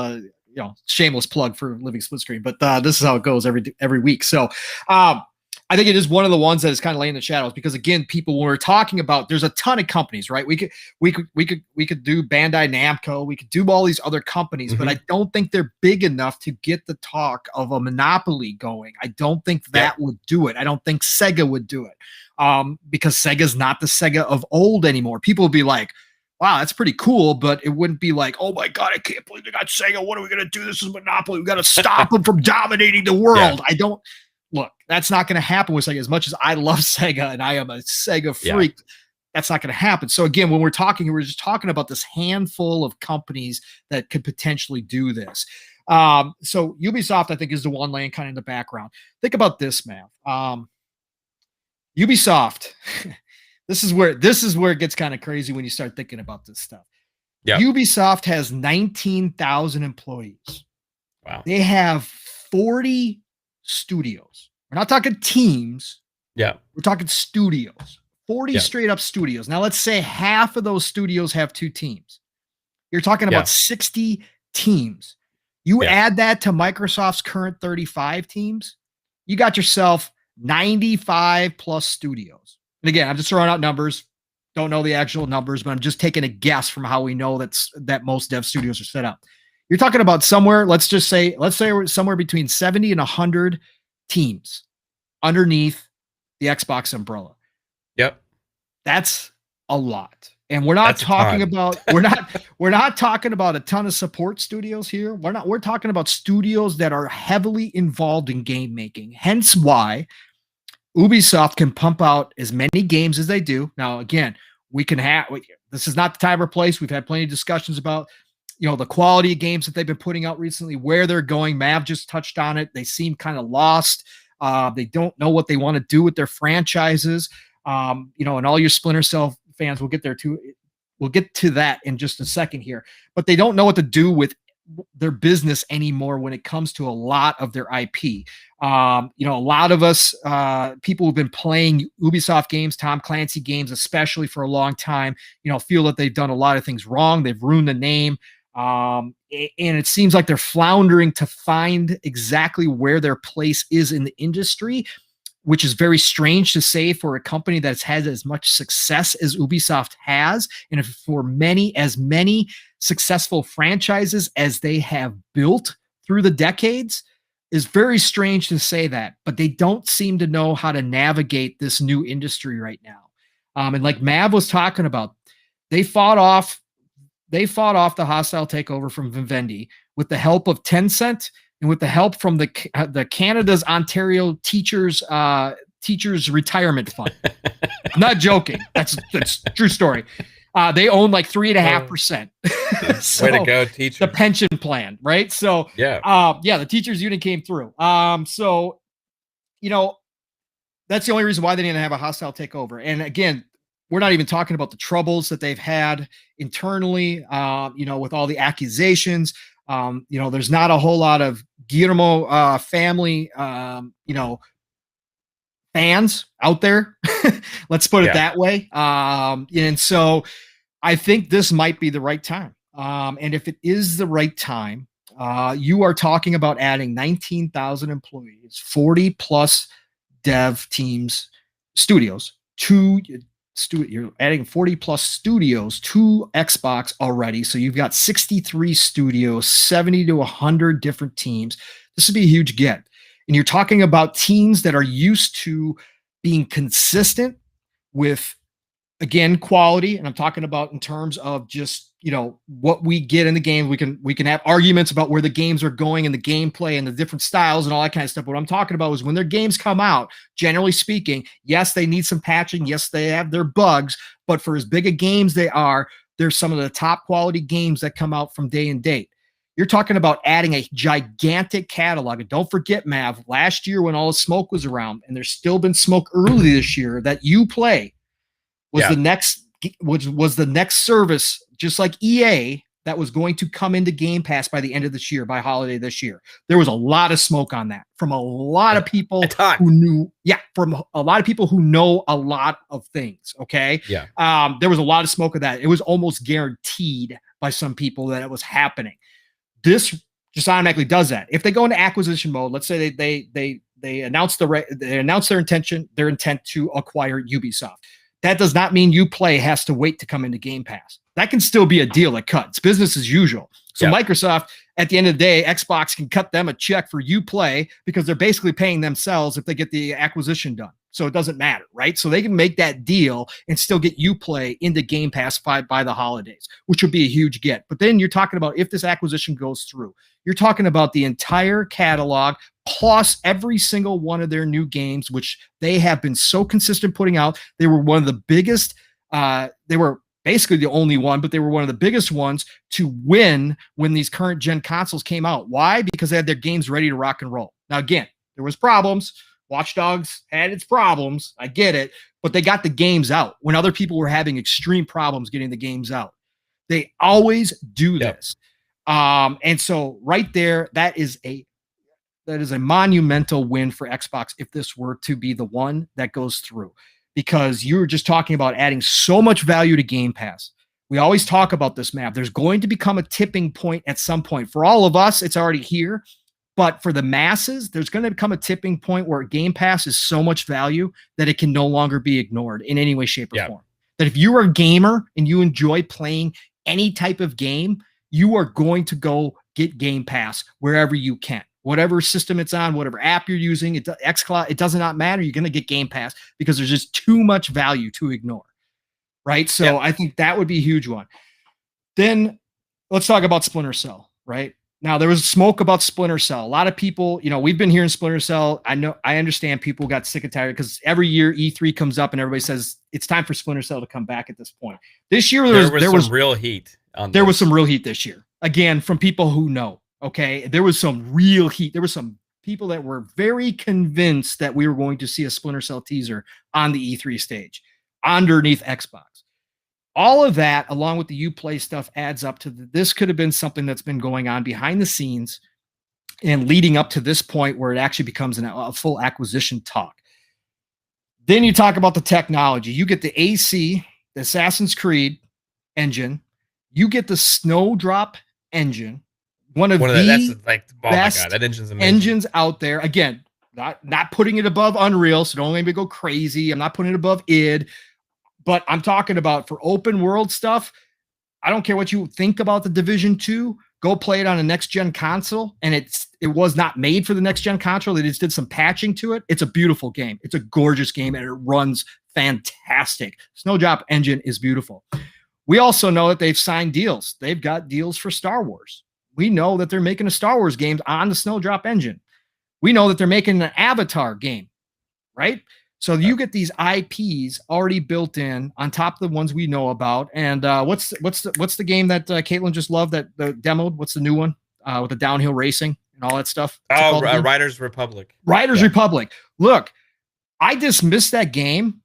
shameless plug for Living Split Screen, but this is how it goes every week. So I think it is one of the ones that is kind of laying in the shadows because again, people when we're talking about there's a ton of companies, right? We could do Bandai Namco, we could do all these other companies, but I don't think they're big enough to get the talk of a monopoly going. I don't think that would do it. I don't think Sega would do it. Because Sega's not the Sega of old anymore. People would be like, wow, that's pretty cool, but it wouldn't be like, oh my God, I can't believe they got Sega. What are we going to do? This is monopoly. We got to stop them from dominating the world. Look, that's not going to happen with Sega. As much as I love Sega and I am a Sega freak, that's not going to happen. So again, when we're just talking about this handful of companies that could potentially do this. So Ubisoft, I think, is the one laying kind of in the background. Think about this, man. Ubisoft, this is where it gets kind of crazy when you start thinking about this stuff. Yep. Ubisoft has 19,000 employees. Wow. They have 40 studios. We're not talking teams. Yeah. We're talking studios. 40 straight up studios. Now let's say half of those studios have 2 teams. You're talking about 60 teams. You add that to Microsoft's current 35 teams, you got yourself 95 plus studios. And again, I'm just throwing out numbers. Don't know the actual numbers, but I'm just taking a guess from how we know that most dev studios are set up. You're talking about somewhere, let's say we're somewhere between 70 and 100 teams underneath the Xbox umbrella. Yep. That's a lot. And we're not talking about we're not talking about a ton of support studios here. We're talking about studios that are heavily involved in game making. Hence why Ubisoft can pump out as many games as they do. Now, again, this is not the time or place. We've had plenty of discussions about, the quality of games that they've been putting out recently, where they're going. Mav just touched on it. They seem kind of lost. They don't know what they want to do with their franchises. And all your Splinter Cell fans will get there too. We'll get to that in just a second here, but they don't know what to do with their business anymore when it comes to a lot of their IP. A lot of us, people who've been playing Ubisoft games, Tom Clancy games, especially for a long time, feel that they've done a lot of things wrong. They've ruined the name. And it seems like they're floundering to find exactly where their place is in the industry, which is very strange to say for a company that's had as much success as Ubisoft has, and for as many successful franchises as they have built through the decades. Is very strange to say that, but they don't seem to know how to navigate this new industry right now. And like Mav was talking about, they fought off the hostile takeover from Vivendi with the help of Tencent and with the help from the Canada's Ontario Teachers Retirement Fund. I'm not joking. That's true story. They own like 3.5%. So, way to go, teacher. The pension plan, right? So the teachers union came through. That's the only reason why they didn't have a hostile takeover. And again, we're not even talking about the troubles that they've had internally, with all the accusations. There's not a whole lot of Guillermo family, fans out there. Let's put it that way. And so I think this might be the right time. And if it is the right time, you are talking about adding 19,000 employees, 40 plus dev teams, studios you're adding 40 plus studios to Xbox already. So you've got 63 studios, 70 to 100 different teams. This would be a huge get. And you're talking about teams that are used to being consistent with, again, quality. And I'm talking about in terms of just, what we get in the game. We can have arguments about where the games are going and the gameplay and the different styles and all that kind of stuff. What I'm talking about is when their games come out, generally speaking, yes, they need some patching. Yes, they have their bugs, but for as big a games they are, they're some of the top quality games that come out from day and date. You're talking about adding a gigantic catalog. And don't forget, Mav, last year when all the smoke was around, and there's still been smoke early this year, that Uplay was the next service, just like EA, that was going to come into Game Pass by the end of this year, by holiday this year. There was a lot of smoke on that from a lot of people who knew, from a lot of people who know a lot of things. Okay. Yeah. There was a lot of smoke of that. It was almost guaranteed by some people that it was happening. This just automatically does that. If they go into acquisition mode, let's say they announce their intent to acquire Ubisoft. That does not mean Uplay has to wait to come into Game Pass. That can still be a deal that cuts. Business as usual. So Microsoft, at the end of the day, Xbox can cut them a check for Uplay because they're basically paying themselves if they get the acquisition done. So it doesn't matter, right? So they can make that deal and still get Uplay into Game Pass by the holidays, which would be a huge get. But then you're talking about, if this acquisition goes through, you're talking about the entire catalog plus every single one of their new games, which they have been so consistent putting out. They were one of the biggest, they were basically the only one, but they were one of the biggest ones to win when these current gen consoles came out. Why? Because they had their games ready to rock and roll. Now, again, there was problems. Watch Dogs had its problems. I get it, but they got the games out when other people were having extreme problems getting the games out. They always do this. And so right there, that is a monumental win for Xbox if this were to be the one that goes through, because you were just talking about adding so much value to Game Pass. We always talk about this, Mav. There's going to become a tipping point at some point. For all of us, it's already here. But for the masses, there's going to come a tipping point where Game Pass is so much value that it can no longer be ignored in any way, shape, or form. That if you're a gamer and you enjoy playing any type of game, you are going to go get Game Pass wherever you can. Whatever system it's on, whatever app you're using, xCloud, it does not matter. You're going to get Game Pass because there's just too much value to ignore. Right? So I think that would be a huge one. Then let's talk about Splinter Cell, right? Now, there was smoke about Splinter Cell. A lot of people, we've been hearing Splinter Cell. I understand people got sick and tired because every year E3 comes up and everybody says it's time for Splinter Cell to come back at this point. This year, there was some real heat. There was some real heat this year. Again, from people who know, okay? There was some real heat. There was some people that were very convinced that we were going to see a Splinter Cell teaser on the E3 stage underneath Xbox. All of that, along with the Uplay stuff, adds up to this could have been something that's been going on behind the scenes and leading up to this point where it actually becomes a full acquisition talk. Then you talk about the technology. You get the AC, the Assassin's Creed engine. You get the Snowdrop engine, one of the best that engine's amazing. Engines out there. Again, not putting it above Unreal, so don't let me go crazy. I'm not putting it above id. But I'm talking about for open world stuff. I don't care what you think about the Division 2. Go play it on a next gen console. And it was not made for the next gen console. They just did some patching to it. It's a beautiful game. It's a gorgeous game and it runs fantastic. Snowdrop engine is beautiful. We also know that they've signed deals. They've got deals for Star Wars. We know that they're making a Star Wars game on the Snowdrop engine. We know that they're making an Avatar game, right? So you get these IPs already built in on top of the ones we know about. And what's the game that Kaitlin just loved that demoed? What's the new one with the downhill racing and all that stuff? Riders Republic. Riders Republic. Look, I dismissed that game.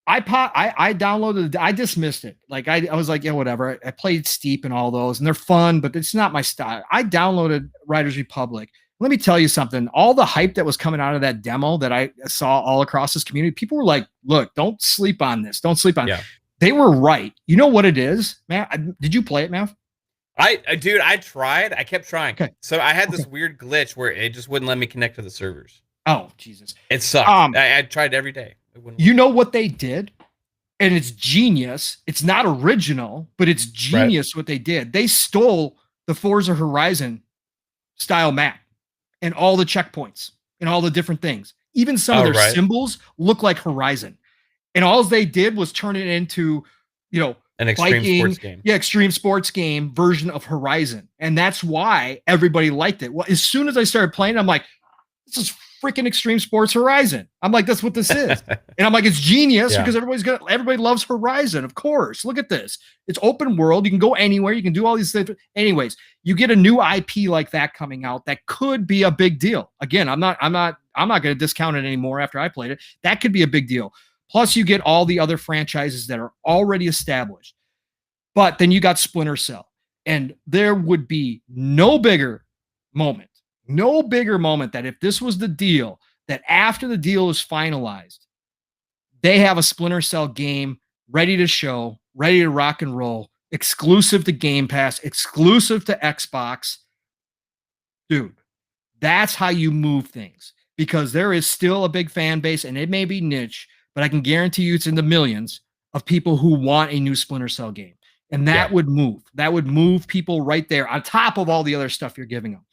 I downloaded it. I dismissed it. Like I was like, yeah, whatever. I played Steep and all those, and they're fun, but it's not my style. I downloaded Riders Republic. Let me tell you something. All the hype that was coming out of that demo that I saw all across this community, people were like, look, don't sleep on this. Don't sleep on it. They were right. You know what it is, man? Did you play it, Mav? Dude, I tried. I kept trying. Okay. So I had this weird glitch where it just wouldn't let me connect to the servers. Oh, Jesus. It sucked. I tried every day. You know what they did? And it's genius. It's not original, but it's genius what they did. They stole the Forza Horizon style map. And all the checkpoints and all the different things. Even some of their symbols look like Horizon. And all they did was turn it into, an extreme sports game. Yeah, extreme sports game version of Horizon. And that's why everybody liked it. Well, as soon as I started playing, I'm like, this is freaking Extreme Sports Horizon. I'm like, that's what this is. And I'm like, it's genius because everybody loves Horizon. Of course. Look at this. It's open world. You can go anywhere. You can do all these things. Anyways, you get a new IP like that coming out that could be a big deal. Again, I'm not going to discount it anymore after I played it. That could be a big deal. Plus you get all the other franchises that are already established. But then you got Splinter Cell, and there would be no bigger moment that if this was the deal, that after the deal is finalized, they have a Splinter Cell game ready to show, ready to rock and roll, exclusive to Game Pass, exclusive to Xbox. Dude, that's how you move things, because there is still a big fan base, and it may be niche, but I can guarantee you it's in the millions of people who want a new Splinter Cell game. And that would move. That would move people right there on top of all the other stuff you're giving them.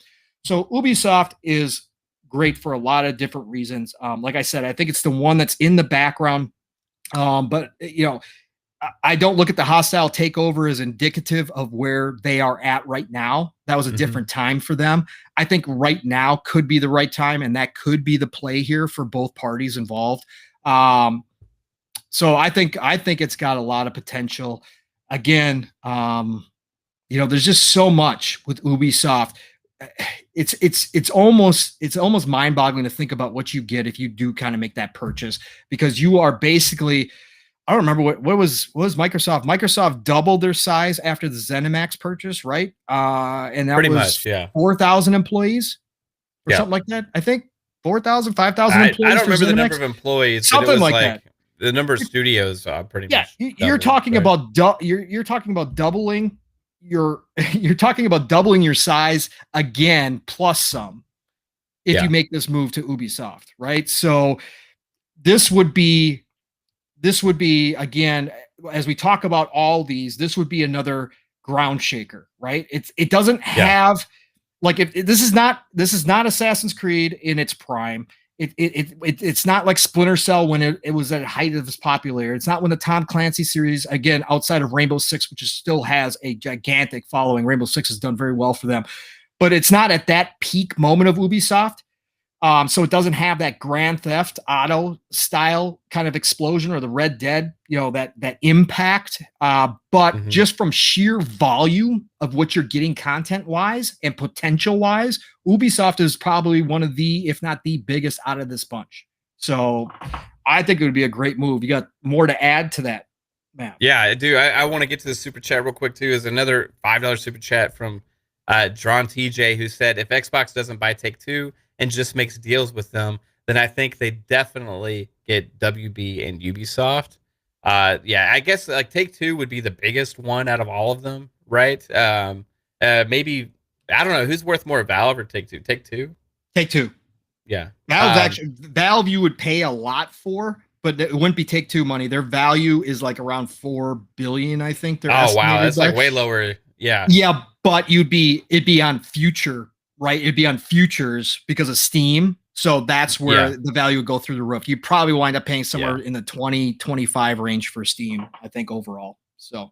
So Ubisoft is great for a lot of different reasons. Like I said, I think it's the one that's in the background. But, I don't look at the hostile takeover as indicative of where they are at right now. That was a different time for them. I think right now could be the right time, and that could be the play here for both parties involved. So I think it's got a lot of potential. Again, there's just so much with Ubisoft. It's almost mind-boggling to think about what you get if you do kind of make that purchase, because you are basically, I don't remember what was Microsoft. Microsoft doubled their size after the ZeniMax purchase, right? And that was 4,000 employees or something like that. I think 4,000, 5,000 employees. I don't remember the number of employees. Something like that. The number of studios pretty much. Yeah, you're talking about you're talking about doubling your size again plus some. if you make this move to Ubisoft, right? So this would be again, as we talk about all these, this would be another ground shaker, right? It doesn't have like if this is not Assassin's Creed in its prime. It's not like Splinter Cell when it was at height of its popularity. It's not when the Tom Clancy series, again, outside of Rainbow Six, which still has a gigantic following. Rainbow Six has done very well for them, but it's not at that peak moment of Ubisoft. So it doesn't have that Grand Theft Auto style kind of explosion or the Red Dead, that impact. But just from sheer volume of what you're getting content wise and potential wise, Ubisoft is probably one of the, if not the biggest out of this bunch. So I think it would be a great move. You got more to add to that, Matt? Yeah, I do. I want to get to the super chat real quick too. Is another $5 super chat from Drawn TJ, who said, if Xbox doesn't buy Take-Two and just makes deals with them, then I think they definitely get WB and Ubisoft. Yeah, I guess like Take-Two would be the biggest one out of all of them, right? Maybe, I don't know, who's worth more, Valve or Take-Two? Take-Two? Take-Two. Yeah. Valve you would pay a lot for, but it wouldn't be Take-Two money. Their value is like around $4 billion, I think. Oh wow, that's like way lower. Yeah. Yeah, but it'd be on future, right? It'd be on futures because of Steam. So that's where the value would go through the roof. You'd probably wind up paying somewhere in the 20-25 range for Steam, I think, overall. So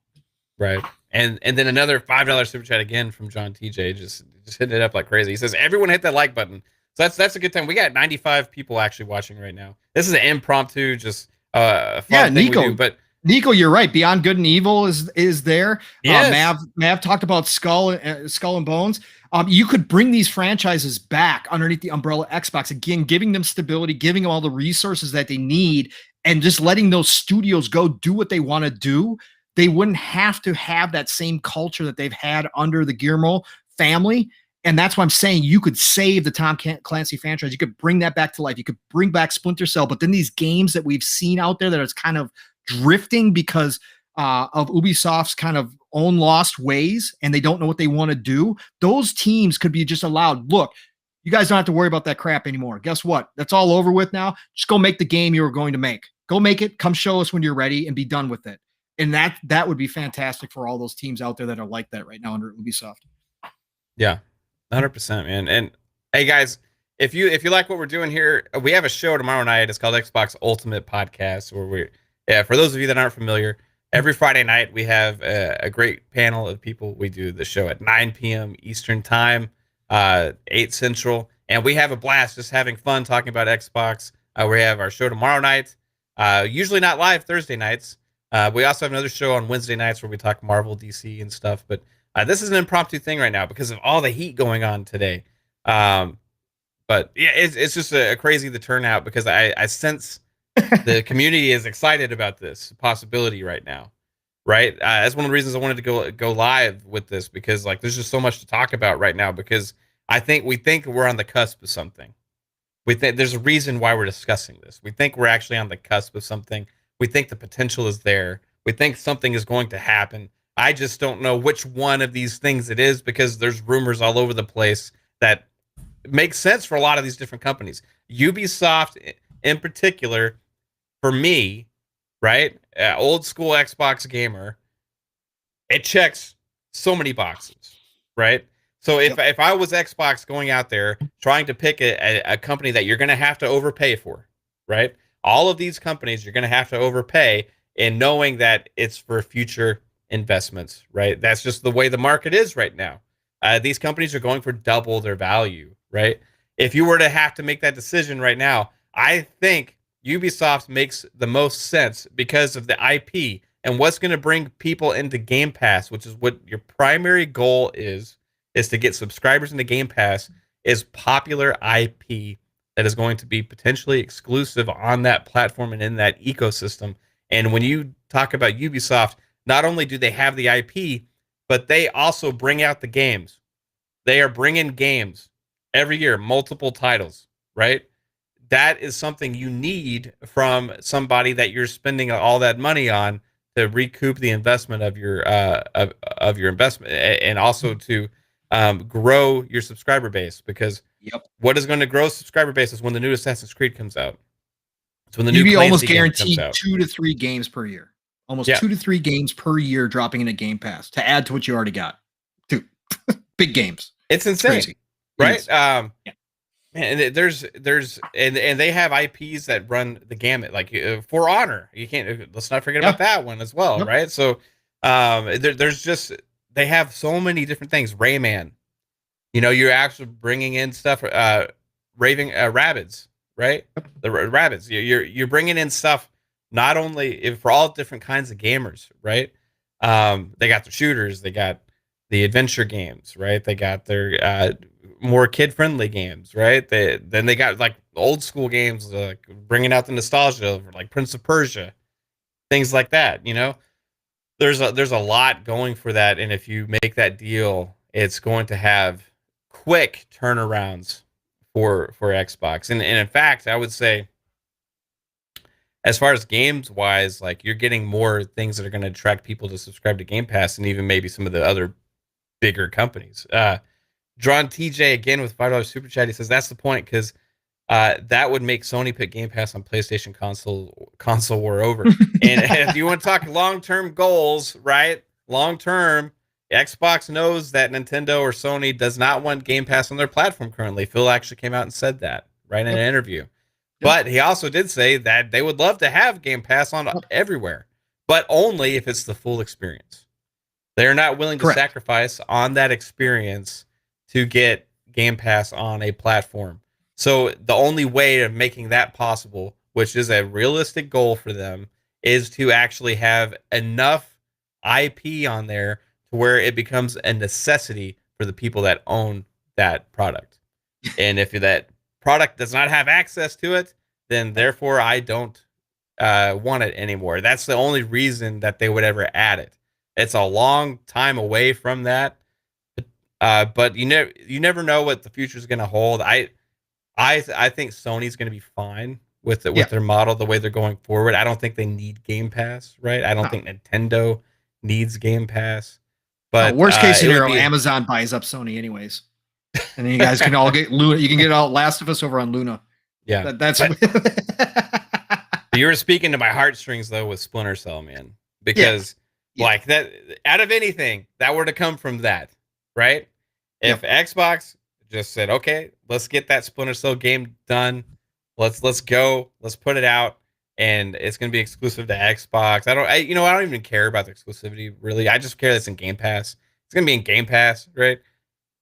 right. And then another $5 super chat again from John TJ, just hitting it up like crazy. He says, everyone hit that like button. So that's a good time. We got 95 people actually watching right now. This is an impromptu, just fun thing Nico. we do, but Nico, you're right. Beyond Good and Evil is there. Yes. Mav talked about Skull and Bones. You could bring these franchises back underneath the umbrella Xbox again, giving them stability, giving them all the resources that they need, and just letting those studios go do what they want to do. They wouldn't have to have that same culture that they've had under the Guillermo family. And that's why I'm saying you could save the Tom Clancy franchise. You could bring that back to life. You could bring back Splinter Cell. But then these games that we've seen out there that is kind of drifting because of Ubisoft's kind of own lost ways, and they don't know what they want to do, those teams could be just allowed, look, you guys don't have to worry about that crap anymore. Guess what? That's all over with now. Just go make the game you were going to make. Go make it. Come show us when you're ready and be done with it. And that would be fantastic for all those teams out there that are like that right now under Ubisoft. Yeah. 100%, man. And hey guys, if you like what we're doing here, we have a show tomorrow night. It's called Xbox Ultimate Podcast, where for those of you that aren't familiar, every Friday night we have a great panel of people. We do the show at 9 p.m. Eastern time, 8 Central, and we have a blast just having fun talking about Xbox. We have our show tomorrow night, usually not live Thursday nights. We also have another show on Wednesday nights where we talk Marvel, DC, and stuff, but this is an impromptu thing right now because of all the heat going on today. But yeah, it's just a crazy the turnout because I sense the community is excited about this possibility right now, right? That's one of the reasons I wanted to go live with this, because like there's just so much to talk about right now, because we think we're on the cusp of something. We think there's a reason why we're discussing this. We think we're actually on the cusp of something. We think the potential is there. We think something is going to happen. I just don't know which one of these things it is, because there's rumors all over the place that make sense for a lot of these different companies. Ubisoft in particular, for me, right? Old school Xbox gamer, it checks so many boxes, right? So if I was Xbox going out there trying to pick a company that you're going to have to overpay for, right? All of these companies you're going to have to overpay, and knowing that it's for future investments, right? That's just the way the market is right now. These companies are going for double their value, right? If you were to have to make that decision right now, I think Ubisoft makes the most sense because of the IP and what's going to bring people into Game Pass, which is what your primary goal is to get subscribers into Game Pass, is popular IP that is going to be potentially exclusive on that platform and in that ecosystem. And when you talk about Ubisoft, not only do they have the IP, but they also bring out the games. They are bringing games every year, multiple titles, right? That is something you need from somebody that you're spending all that money on to recoup the investment of your investment, and also to grow your subscriber base, because Yep. what is going to grow subscriber base is when the new Assassin's Creed comes out. It's when the new You'd be almost CLoWnZ game comes guaranteed out. 2 to 3 games per year. Almost Yeah. 2 to 3 games per year dropping into Game Pass to add to what you already got. Two big games. It's insane, crazy. right? Yeah. And there's and they have IPs that run the gamut, like For Honor. You can't, let's not forget about that one as well, right? So there's just, they have so many different things. Rayman, you know, you're actually bringing in stuff, raving Rabbids, right? The Rabbids, you're bringing in stuff not only for all different kinds of gamers, right? They got the shooters, they got the adventure games, right? They got their more kid-friendly games, right? Then they got like old school games, like bringing out the nostalgia of like Prince of Persia, things like that. You know, there's a lot going for that, and if you make that deal, it's going to have quick turnarounds for Xbox. And in fact, I would say, as far as games wise, like you're getting more things that are going to attract people to subscribe to Game Pass, and even maybe some of the other bigger companies. Drawn TJ again with $5 super chat. He says that's the point, because that would make Sony put Game Pass on PlayStation console war over. And if you want to talk long-term goals, right? Long-term, Xbox knows that Nintendo or Sony does not want Game Pass on their platform currently. Phil actually came out and said that right in an interview. But he also did say that they would love to have Game Pass on everywhere, but only if it's the full experience. They're not willing to sacrifice on that experience to get Game Pass on a platform. So the only way of making that possible, which is a realistic goal for them, is to actually have enough IP on there to where it becomes a necessity for the people that own that product. And if that product does not have access to it, then therefore I don't want it anymore. That's the only reason that they would ever add it. It's a long time away from that, but you never know what the future is going to hold. I think Sony's going to be fine with their model, the way they're going forward. I don't think they need Game Pass, right? I don't think Nintendo needs Game Pass. But worst case scenario, Amazon buys up Sony anyways, and then you guys can all get Luna. You can get all Last of Us over on Luna. Yeah, that's. You were speaking to my heartstrings though with Splinter Cell, man, because. Like that, out of anything that were to come from that, right? If Xbox just said, "Okay, let's get that Splinter Cell game done. Let's go. Let's put it out, and it's going to be exclusive to Xbox." I don't even care about the exclusivity really. I just care that it's in Game Pass. It's going to be in Game Pass, right?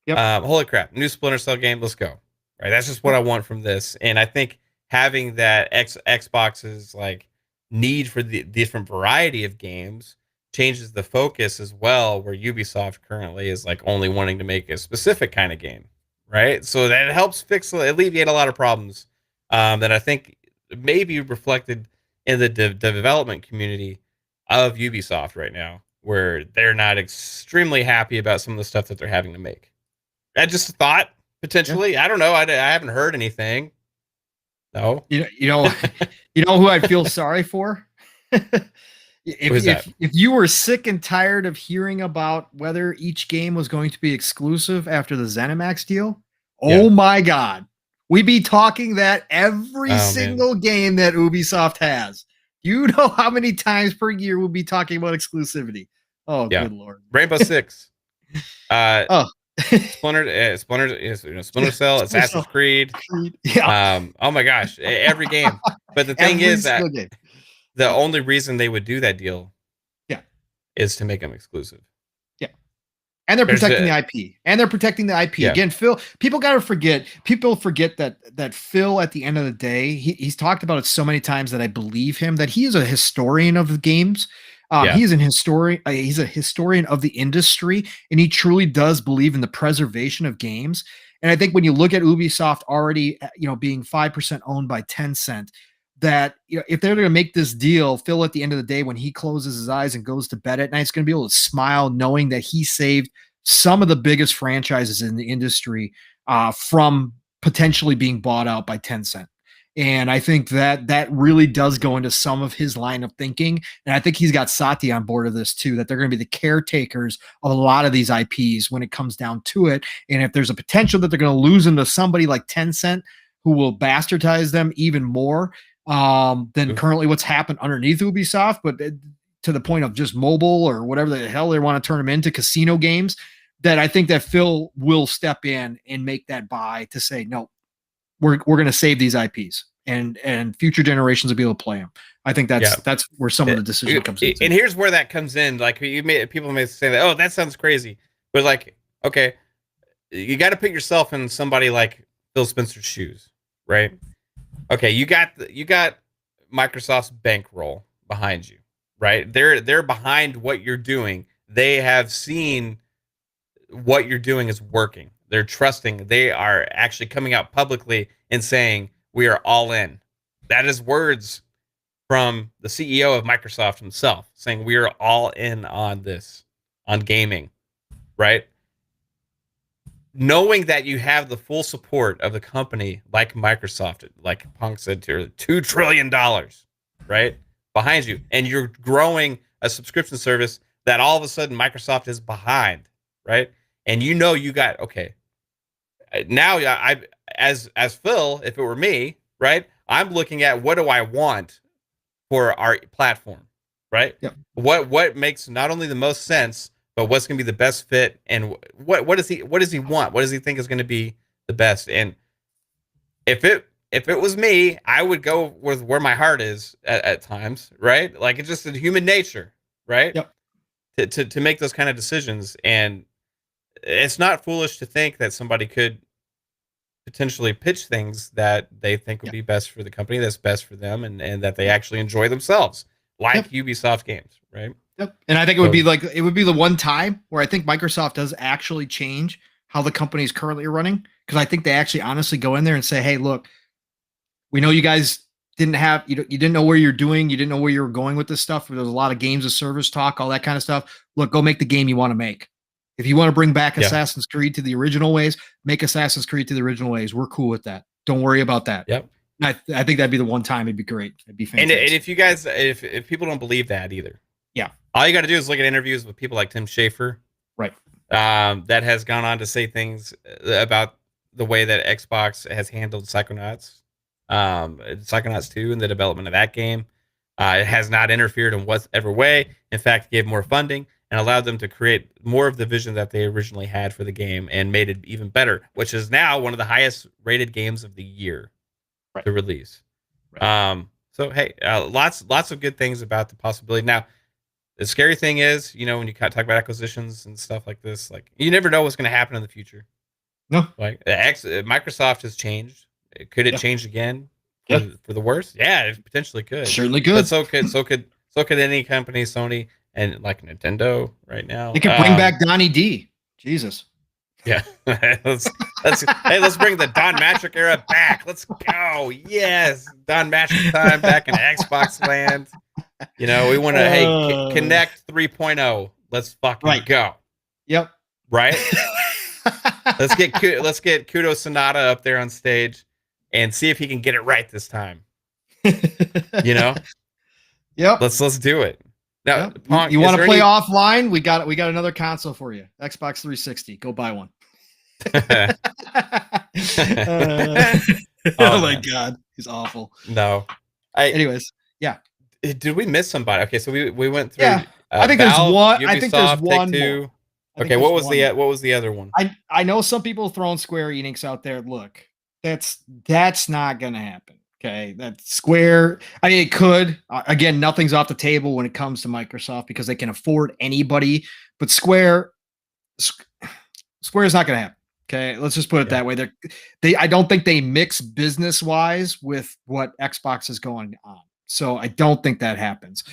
Yep. Holy crap, new Splinter Cell game. Let's go. Right. That's just what I want from this, and I think having that Xbox's like need for the different variety of games changes the focus as well, where Ubisoft currently is like only wanting to make a specific kind of game, right? So that helps alleviate a lot of problems that I think may be reflected in the development community of Ubisoft right now, where they're not extremely happy about some of the stuff that they're having to make. I just thought potentially, I don't know, I haven't heard anything. No, you know who I feel sorry for. If you were sick and tired of hearing about whether each game was going to be exclusive after the ZeniMax deal, oh my God, we'd be talking that every single game that Ubisoft has. You know how many times per year we'll be talking about exclusivity? Oh, good Lord. Rainbow Six. Splinter Cell, Assassin's Creed. Oh my gosh, every game. But the thing is that the only reason they would do that deal is to make them exclusive. And they're protecting the IP. Again, Phil, people forget that Phil, at the end of the day, he's talked about it so many times that I believe him, that he is a historian of the games. He's an historian. He's a historian of the industry, and he truly does believe in the preservation of games. And I think when you look at Ubisoft already, being 5% owned by Tencent, that if they're going to make this deal, Phil, at the end of the day, when he closes his eyes and goes to bed at night, he's going to be able to smile knowing that he saved some of the biggest franchises in the industry from potentially being bought out by Tencent. And I think that really does go into some of his line of thinking. And I think he's got Satya on board of this too, that they're going to be the caretakers of a lot of these IPs when it comes down to it. And if there's a potential that they're going to lose them to somebody like Tencent, who will bastardize them even more than currently what's happened underneath Ubisoft, but to the point of just mobile or whatever the hell they want to turn them into, casino games, that I think that Phil will step in and make that buy to say, no, we're going to save these IPs and future generations will be able to play them. I think that's where some of the decision comes in. And here's where that comes in. Like people may say that, oh, that sounds crazy, but like, okay, you got to put yourself in somebody like Phil Spencer's shoes, right? Okay, you got Microsoft's bankroll behind you, right? They're behind what you're doing. They have seen what you're doing is working. They're trusting. They are actually coming out publicly and saying, we are all in. That is words from the CEO of Microsoft himself saying, we are all in on this, on gaming, right? Knowing that you have the full support of the company like Microsoft, like Pong said, $2 trillion, right, behind you, and you're growing a subscription service that all of a sudden Microsoft is behind, right? And you know you got, okay, now I as Phil, if it were me, right, I'm looking at what do I want for our platform, right? Yep. What makes not only the most sense, but what's going to be the best fit, and what does he want? What does he think is going to be the best? And if it was me, I would go with where my heart is at times, right? Like, it's just in human nature, right? Yep. To make those kind of decisions. And it's not foolish to think that somebody could potentially pitch things that they think would be best for the company, that's best for them, and that they actually enjoy themselves, like Ubisoft games, right? Yep. And I think it would be the one time where I think Microsoft does actually change how the company is currently running, because I think they actually honestly go in there and say, hey, look, we know you guys didn't have, you didn't know where you're doing, you didn't know where you were going with this stuff. There's a lot of games of service talk, all that kind of stuff. Look, go make the game you want to make. If you want to bring back Assassin's Creed to the original ways, make Assassin's Creed to the original ways. We're cool with that. Don't worry about that. Yep. I think that'd be the one time. It'd be great. It'd be fantastic. And if you guys, if people don't believe that either, all you got to do is look at interviews with people like Tim Schafer, right? That has gone on to say things about the way that Xbox has handled Psychonauts, Psychonauts 2, and the development of that game. It has not interfered in whatever way. In fact, gave more funding and allowed them to create more of the vision that they originally had for the game, and made it even better, which is now one of the highest rated games of the year to release. Right. So hey, lots of good things about the possibility. Now, the scary thing is, when you talk about acquisitions and stuff like this, like, you never know what's going to happen in the future. No, like Microsoft has changed. Could it change again for the worse? Yeah, it potentially could. Certainly could. But so could any company, Sony and like Nintendo right now. They could bring back Donnie D. Jesus. Yeah, let's bring the Don Matrick era back. Let's go. Yes, Don Matrick time back in Xbox land. We want to Connect 3.0. Let's fucking go. Yep. Right. let's get Kudo Sonata up there on stage and see if he can get it right this time. Yep. Let's do it. Now, Pong, you want to play offline? We got another console for you. Xbox 360. Go buy one. Oh my God, he's awful. No. Anyways, yeah. Did we miss somebody? Okay, so we went through. Yeah, I think there's one. I think there's one more. Okay, what was the other one? I know some people throwing Square Enix out there. Look, that's not gonna happen. Okay, that Square. I mean, it could. Again, nothing's off the table when it comes to Microsoft because they can afford anybody. But Square is not gonna happen. Okay, let's just put it that way. I don't think they mix business wise with what Xbox is going on. So I don't think that happens.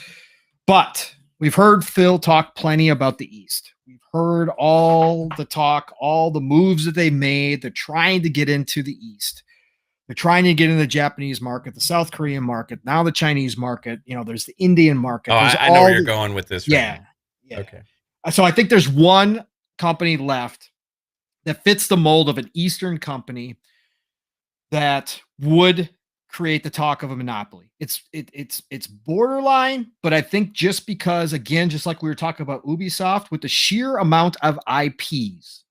But we've heard Phil talk plenty about the East. We've heard all the talk, all the moves that they made. They're trying to get into the East. They're trying to get in the Japanese market, the South Korean market, now the Chinese market. There's the Indian market. Oh, I know where you're going with this. Yeah. Okay. So I think there's one company left that fits the mold of an Eastern company that would create the talk of a monopoly. It's borderline, but I think just because, again, just like we were talking about Ubisoft, with the sheer amount of IPs,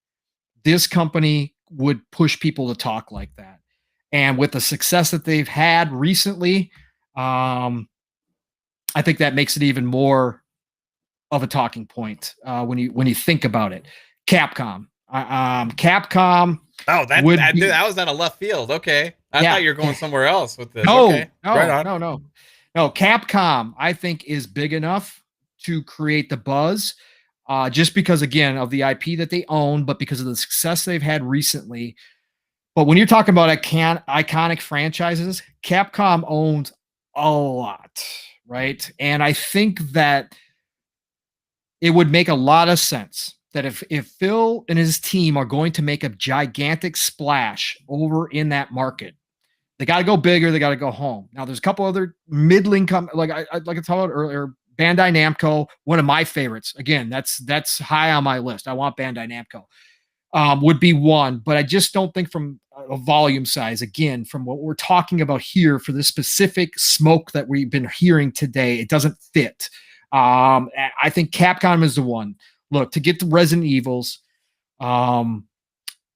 this company would push people to talk like that. And with the success that they've had recently, I think that makes it even more of a talking point when you think about it. Capcom. Capcom. Oh, that was out of left field. Okay, I thought you were going somewhere else with this. No, okay. Right on. No. Capcom, I think, is big enough to create the buzz, just because, again, of the IP that they own, but because of the success they've had recently. But when you're talking about iconic franchises, Capcom owns a lot, right? And I think that it would make a lot of sense that if Phil and his team are going to make a gigantic splash over in that market, they got to go bigger. They got to go home. Now, there's a couple other middling, like I talked about earlier, Bandai Namco, one of my favorites. Again, that's high on my list. I want Bandai Namco. Would be one, but I just don't think from a volume size, again, from what we're talking about here for this specific smoke that we've been hearing today, it doesn't fit. I think Capcom is the one. Look, to get the Resident Evils,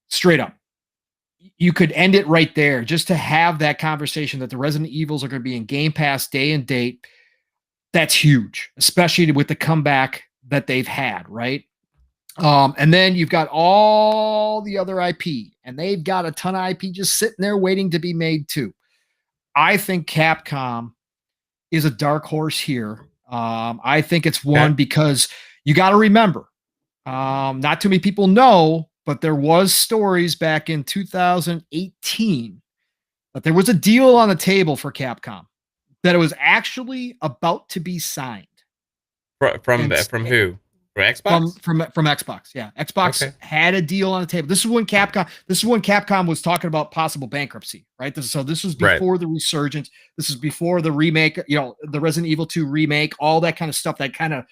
straight up, you could end it right there just to have that conversation that the Resident Evils are going to be in Game Pass day and date. That's huge, especially with the comeback that they've had, right? And then you've got all the other IP, and they've got a ton of IP just sitting there waiting to be made too. I think Capcom is a dark horse here. I think it's one because you got to remember, not too many people know, but there was stories back in 2018 that there was a deal on the table for Capcom, that it was actually about to be signed. From who? For Xbox? From Xbox. Yeah. Xbox had a deal on the table. This is when Capcom was talking about possible bankruptcy, right? This was before the resurgence. This is before the remake, the Resident Evil 2 remake, all that kind of stuff that kind of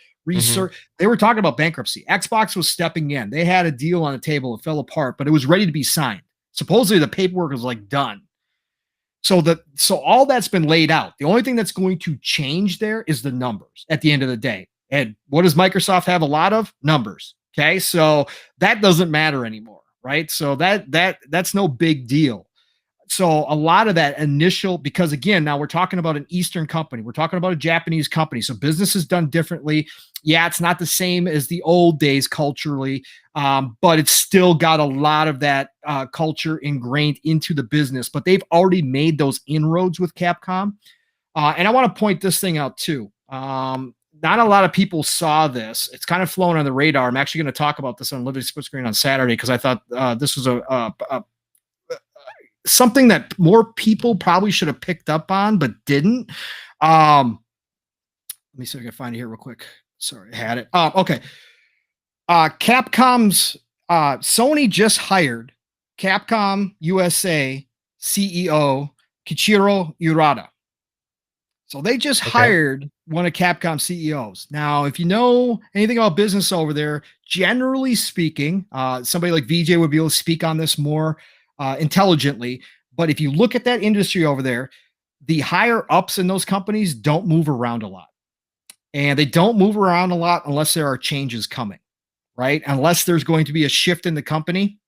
They were talking about bankruptcy. Xbox was stepping in. They had a deal on the table. It fell apart, but it was ready to be signed. Supposedly the paperwork was done. So all that's been laid out. The only thing that's going to change there is the numbers at the end of the day. And what does Microsoft have? A lot of numbers. Okay. So that doesn't matter anymore. Right. So that's no big deal. So a lot of that initial, because again, now we're talking about an Eastern company. We're talking about a Japanese company. So business is done differently. Yeah. It's not the same as the old days culturally, but it's still got a lot of that culture ingrained into the business, but they've already made those inroads with Capcom. And I want to point this thing out too. Not a lot of people saw this. It's kind of flown on the radar. I'm actually going to talk about this on Living Split Screen on Saturday because I thought this was something that more people probably should have picked up on, but didn't. Let me see if I can find it here real quick. Sorry, I had it. Okay. Capcom's Sony just hired Capcom USA CEO Kichiro Urata. So they just hired one of Capcom CEOs. Now, if you know anything about business over there, generally speaking, somebody like VJ would be able to speak on this more intelligently. But if you look at that industry over there, the higher ups in those companies don't move around a lot. And they don't move around a lot unless there are changes coming, right? Unless there's going to be a shift in the company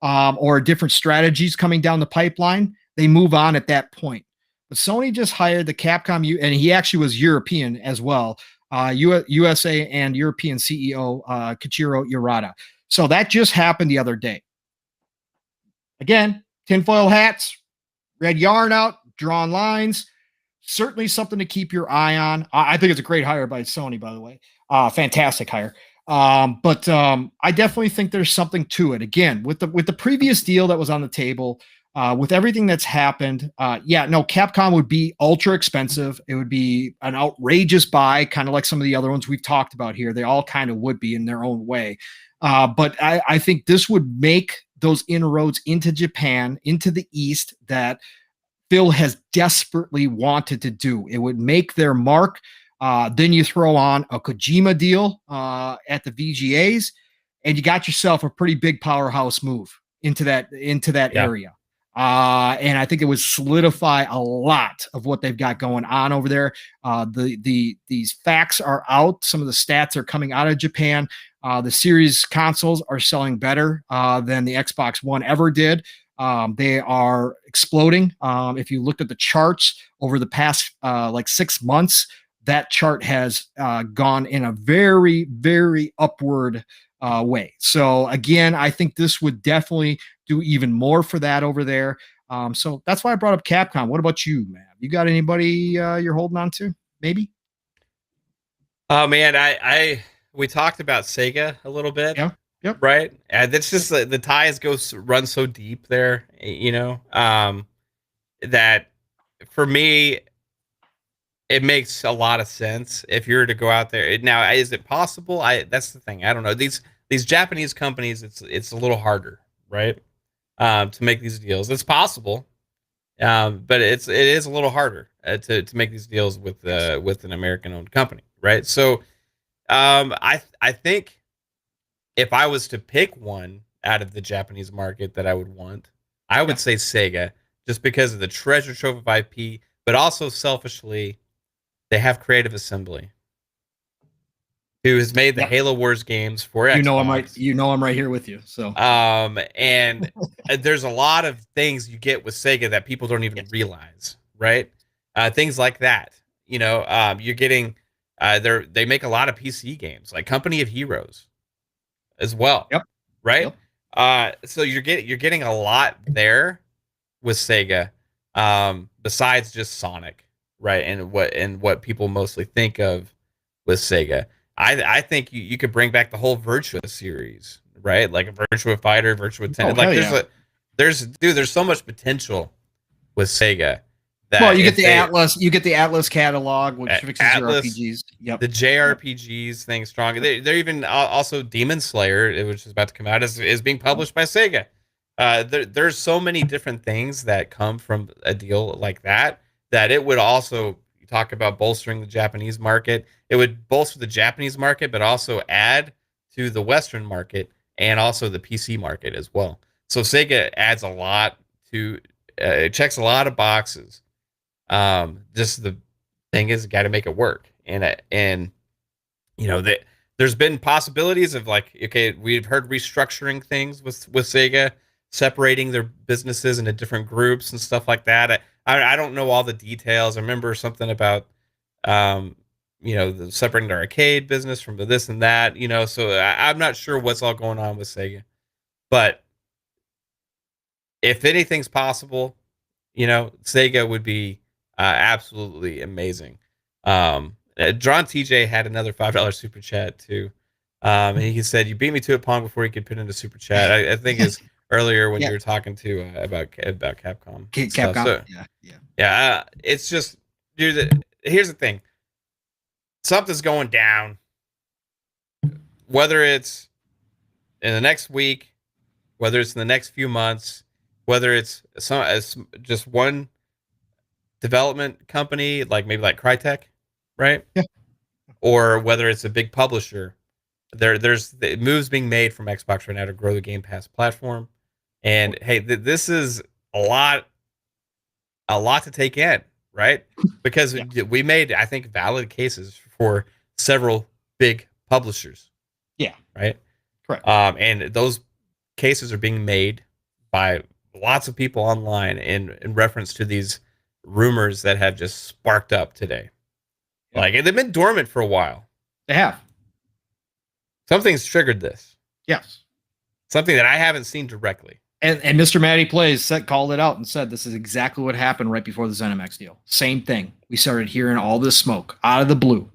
or different strategies coming down the pipeline, they move on at that point. But Sony just hired the Capcom, and he actually was European as well, USA and European CEO Kichiro Urata. So that just happened the other day. Again, tinfoil hats, red yarn out, drawn lines. Certainly something to keep your eye on. I think it's a great hire by Sony, by the way. Fantastic hire. But I definitely think there's something to it. Again, with the previous deal that was on the table, with everything that's happened, Capcom would be ultra expensive. It would be an outrageous buy, kind of like some of the other ones we've talked about here. They all kind of would be in their own way. But I think this would make those inroads into Japan, into the East, that Phil has desperately wanted to do. It would make their mark. Then you throw on a Kojima deal at the VGAs, and you got yourself a pretty big powerhouse move into that area. And I think it would solidify a lot of what they've got going on over there. These facts are out. Some of the stats are coming out of Japan. The series consoles are selling better than the Xbox One ever did. They are exploding. If you looked at the charts over the past like 6 months, that chart has gone in a very, very upward way. So again, I think this would definitely do even more for that over there. So that's why I brought up Capcom. What about you, man? You got anybody you're holding on to? Maybe? Oh man, we talked about Sega a little bit. Yeah. Yep. Right. And that's just the ties run so deep there, that for me, it makes a lot of sense if you're to go out there. Now, is it possible? That's the thing. I don't know. These Japanese companies, it's a little harder, right? To make these deals. It's possible. But it is a little harder to make these deals with an American owned company, right? So I think if I was to pick one out of the Japanese market that I would want, I would say Sega, just because of the treasure trove of IP, but also selfishly, they have Creative Assembly, who has made the Halo Wars games for Xbox. I'm right here with you. So and there's a lot of things you get with Sega that people don't even realize, right? Things like that. You're getting they make a lot of PC games, like Company of Heroes as well. Yep. Right? Yep. So you're getting a lot there with Sega, besides just Sonic. Right, and what people mostly think of with Sega, I think you could bring back the whole Virtua series, right? Like a Virtua Fighter, Virtua Tennis. There's so much potential with Sega. Well, you get the Atlas catalog, which fixes your RPGs. Yep. The JRPGs thing strong. They're even also Demon Slayer, which is about to come out, is being published by Sega. There's so many different things that come from a deal like that it would also talk about bolstering the Japanese market. It would bolster the Japanese market, but also add to the Western market and also the PC market as well. So Sega adds a lot to, it checks a lot of boxes. Just the thing is, got to make it work. And there's been possibilities of we've heard restructuring things with Sega, separating their businesses into different groups and stuff like that. I don't know all the details. I remember something about, separating the arcade business from the this and that, so I'm not sure what's all going on with Sega. But if anything's possible, Sega would be absolutely amazing. John TJ had another $5 super chat too. And he said, "You beat me to it, Pong, before he could put in a super chat." I think is earlier when you were talking to about Capcom. Capcom. So, yeah. It's just, dude. Here's the thing. Something's going down. Whether it's in the next week, whether it's in the next few months, whether it's just one development company, maybe like Crytek, right? Yeah. Or whether it's a big publisher. There's the moves being made from Xbox right now to grow the Game Pass platform. And hey, this is a lot to take in, right? Because we made, I think, valid cases for several big publishers. Yeah. Right. Correct. And those cases are being made by lots of people online in reference to these rumors that have just sparked up today. Yeah. They've been dormant for a while. They have. Something's triggered this. Yes. Something that I haven't seen directly. And Mr. Matty Plays called it out and said this is exactly what happened right before the ZeniMax deal. Same thing. We started hearing all this smoke out of the blue.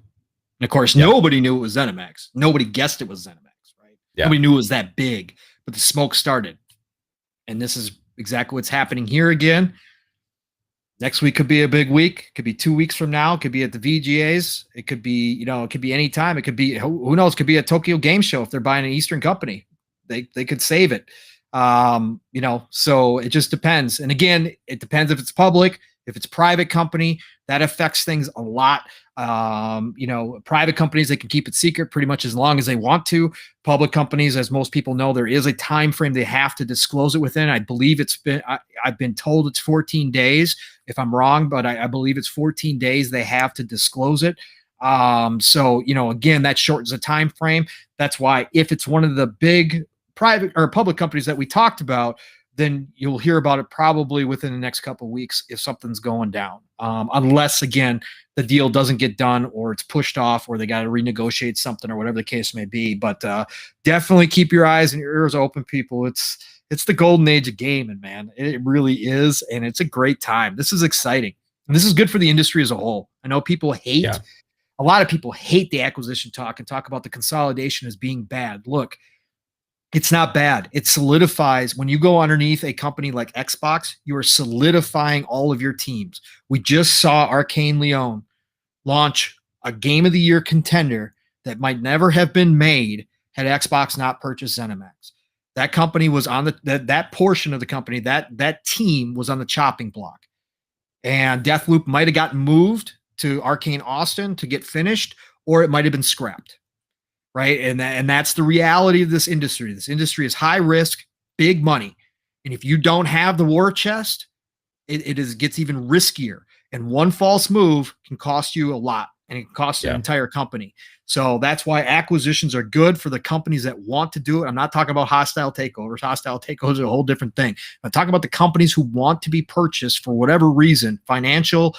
And of course, nobody knew it was ZeniMax. Nobody guessed it was ZeniMax, right? Yeah. Nobody knew it was that big, but the smoke started. And this is exactly what's happening here again. Next week could be a big week. It could be 2 weeks from now. It could be at the VGAs. It could be, it could be any time. It could be, who knows? It could be a Tokyo Game Show if they're buying an Eastern company. They could save it. So it just depends. And again, it depends if it's public, if it's private company, that affects things a lot. Private companies, they can keep it secret pretty much as long as they want to. Public companies, as most people know, there is a time frame they have to disclose it within. I believe it's been, I've been told it's 14 days. If I'm wrong, but I believe it's 14 days they have to disclose it. So, again, that shortens the time frame. That's why if it's one of the big private or public companies that we talked about, then you'll hear about it probably within the next couple of weeks if something's going down. Unless, again, the deal doesn't get done or it's pushed off or they got to renegotiate something or whatever the case may be. But definitely keep your eyes and your ears open, people. It's the golden age of gaming, man. It really is, and it's a great time. This is exciting. And this is good for the industry as a whole. I know people hate, a lot of people hate the acquisition talk and talk about the consolidation as being bad. Look, it's not bad. It solidifies when you go underneath a company like Xbox, you are solidifying all of your teams. We just saw Arcane Leon launch a Game of the Year contender that might never have been made had Xbox not purchased ZeniMax. That company was on that portion of the company, that team was on the chopping block. And Deathloop might have gotten moved to Arcane Austin to get finished, or it might have been scrapped. Right. And that's the reality of this industry. This industry is high risk, big money. And if you don't have the war chest, it gets even riskier. And one false move can cost you a lot, and it can cost an entire company. So that's why acquisitions are good for the companies that want to do it. I'm not talking about hostile takeovers. Hostile takeovers are a whole different thing. I'm talking about the companies who want to be purchased for whatever reason, financial,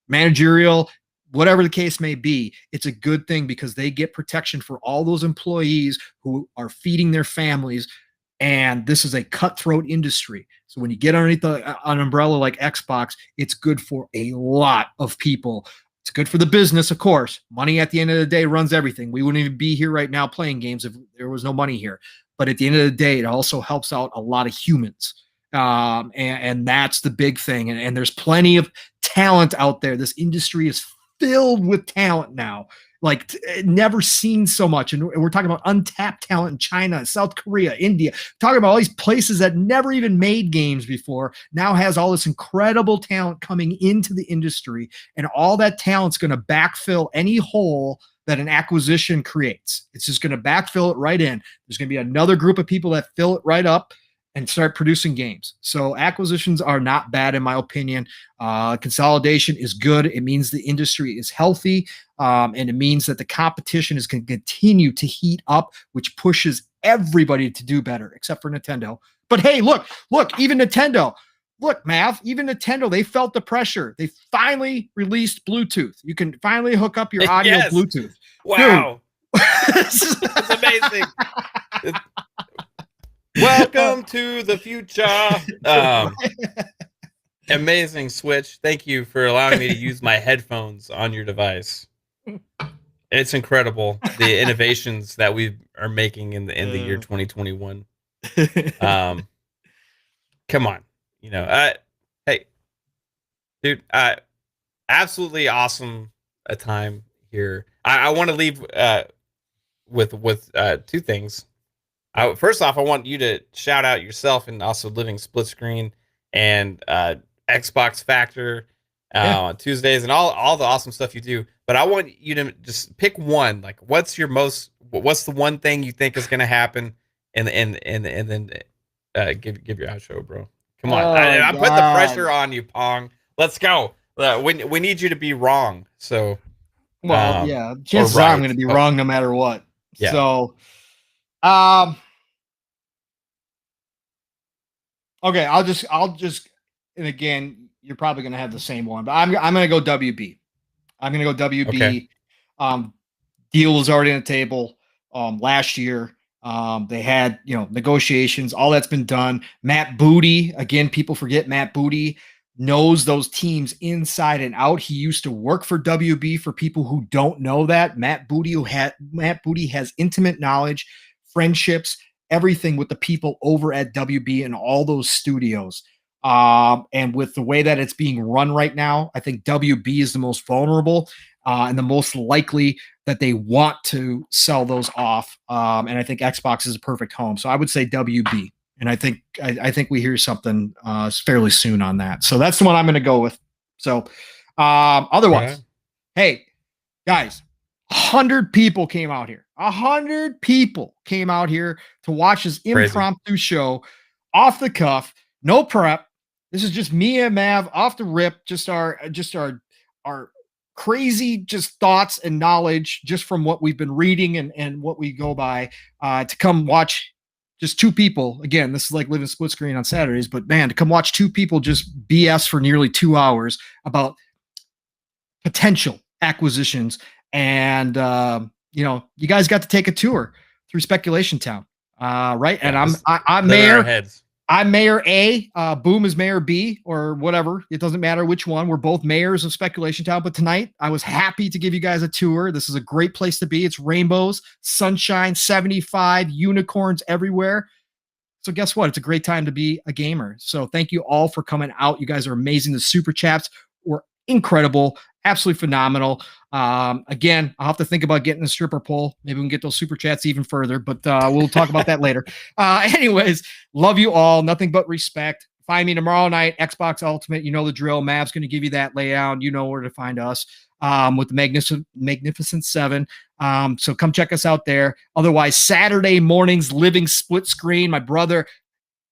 managerial, whatever the case may be. It's a good thing because they get protection for all those employees who are feeding their families. And this is a cutthroat industry. So when you get underneath an umbrella like Xbox, it's good for a lot of people. It's good for the business, of course. Money at the end of the day runs everything. We wouldn't even be here right now playing games if there was no money here. But at the end of the day, it also helps out a lot of humans. And that's the big thing. And there's plenty of talent out there. This industry is filled with talent now, like never seen so much. And we're talking about untapped talent in China, South Korea, India, talking about all these places that never even made games before, now has all this incredible talent coming into the industry. And all that talent's going to backfill any hole that an acquisition creates. It's just going to backfill it right in. There's going to be another group of people that fill it right up and start producing games. So acquisitions are not bad, in my opinion. Consolidation is good. It means the industry is healthy, and it means that the competition is going to continue to heat up, which pushes everybody to do better, except for Nintendo. But hey, look, even Nintendo. Look, Mav, even Nintendo, they felt the pressure. They finally released Bluetooth. You can finally hook up your audio Bluetooth. Wow. It's amazing. Welcome to the future. Amazing Switch. Thank you for allowing me to use my headphones on your device. It's incredible, the innovations that we are making in the year 2021. Come on, hey, dude, absolutely awesome a time here. I want to leave with two things. First off, I want you to shout out yourself and also Living Split Screen and Xbox Factor on Tuesdays and all the awesome stuff you do. But I want you to just pick one. Like, what's the one thing you think is going to happen, and then give your outro, bro. Come on, I put the pressure on you, Pong. Let's go. We need you to be wrong. So, chances are I'm going to be wrong no matter what. Yeah. So. Okay, I'll just, and again, you're probably going to have the same one, but I'm going to go WB. I'm going to go WB. Okay. Deal was already on the table last year. They had, negotiations, all that's been done. Matt Booty, again, people forget Matt Booty knows those teams inside and out. He used to work for WB. For people who don't know that, Matt Booty has intimate knowledge, friendships, everything with the people over at WB and all those studios. And with the way that it's being run right now, I think WB is the most vulnerable and the most likely that they want to sell those off. And I think Xbox is a perfect home. So I would say WB. And I think we hear something fairly soon on that. So that's the one I'm going to go with. So otherwise, hey, guys, 100 people came out here. 100 people came out here to watch this impromptu show off the cuff, no prep. This is just me and Mav off the rip, just our crazy just thoughts and knowledge just from what we've been reading and what we go by to come watch just two people. Again, this is like living split screen on Saturdays, but man, to come watch two people just BS for nearly 2 hours about potential acquisitions. And, you guys got to take a tour through Speculation Town. Right. Yeah, and I'm Mayor. I'm Mayor A. Boom is Mayor B, or whatever. It doesn't matter which one. We're both mayors of Speculation Town. But tonight, I was happy to give you guys a tour. This is a great place to be. It's rainbows, sunshine, 75, unicorns everywhere. So guess what? It's a great time to be a gamer. So thank you all for coming out. You guys are amazing. The super chats were incredible, absolutely phenomenal. Again, I'll have to think about getting a stripper pole. Maybe we can get those super chats even further, but we'll talk about that later. Anyways, love you all. Nothing but respect. Find me tomorrow night, Xbox Ultimate. You know the drill. Mav's going to give you that layout. You know where to find us with the Magnificent Seven. So come check us out there. Otherwise, Saturday mornings, living split screen. My brother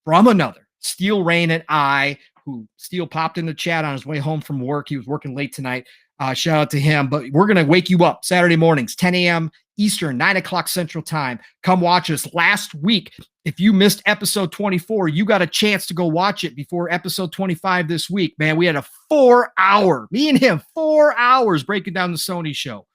from another, Steel Rain and I, who Steel popped in the chat on his way home from work. He was working late tonight. Shout out to him. But we're going to wake you up Saturday mornings, 10 a.m. Eastern, 9 o'clock Central Time. Come watch us. Last week, if you missed episode 24, you got a chance to go watch it before episode 25 this week. Man, we had a 4-hour, me and him, 4 hours breaking down the Sony show.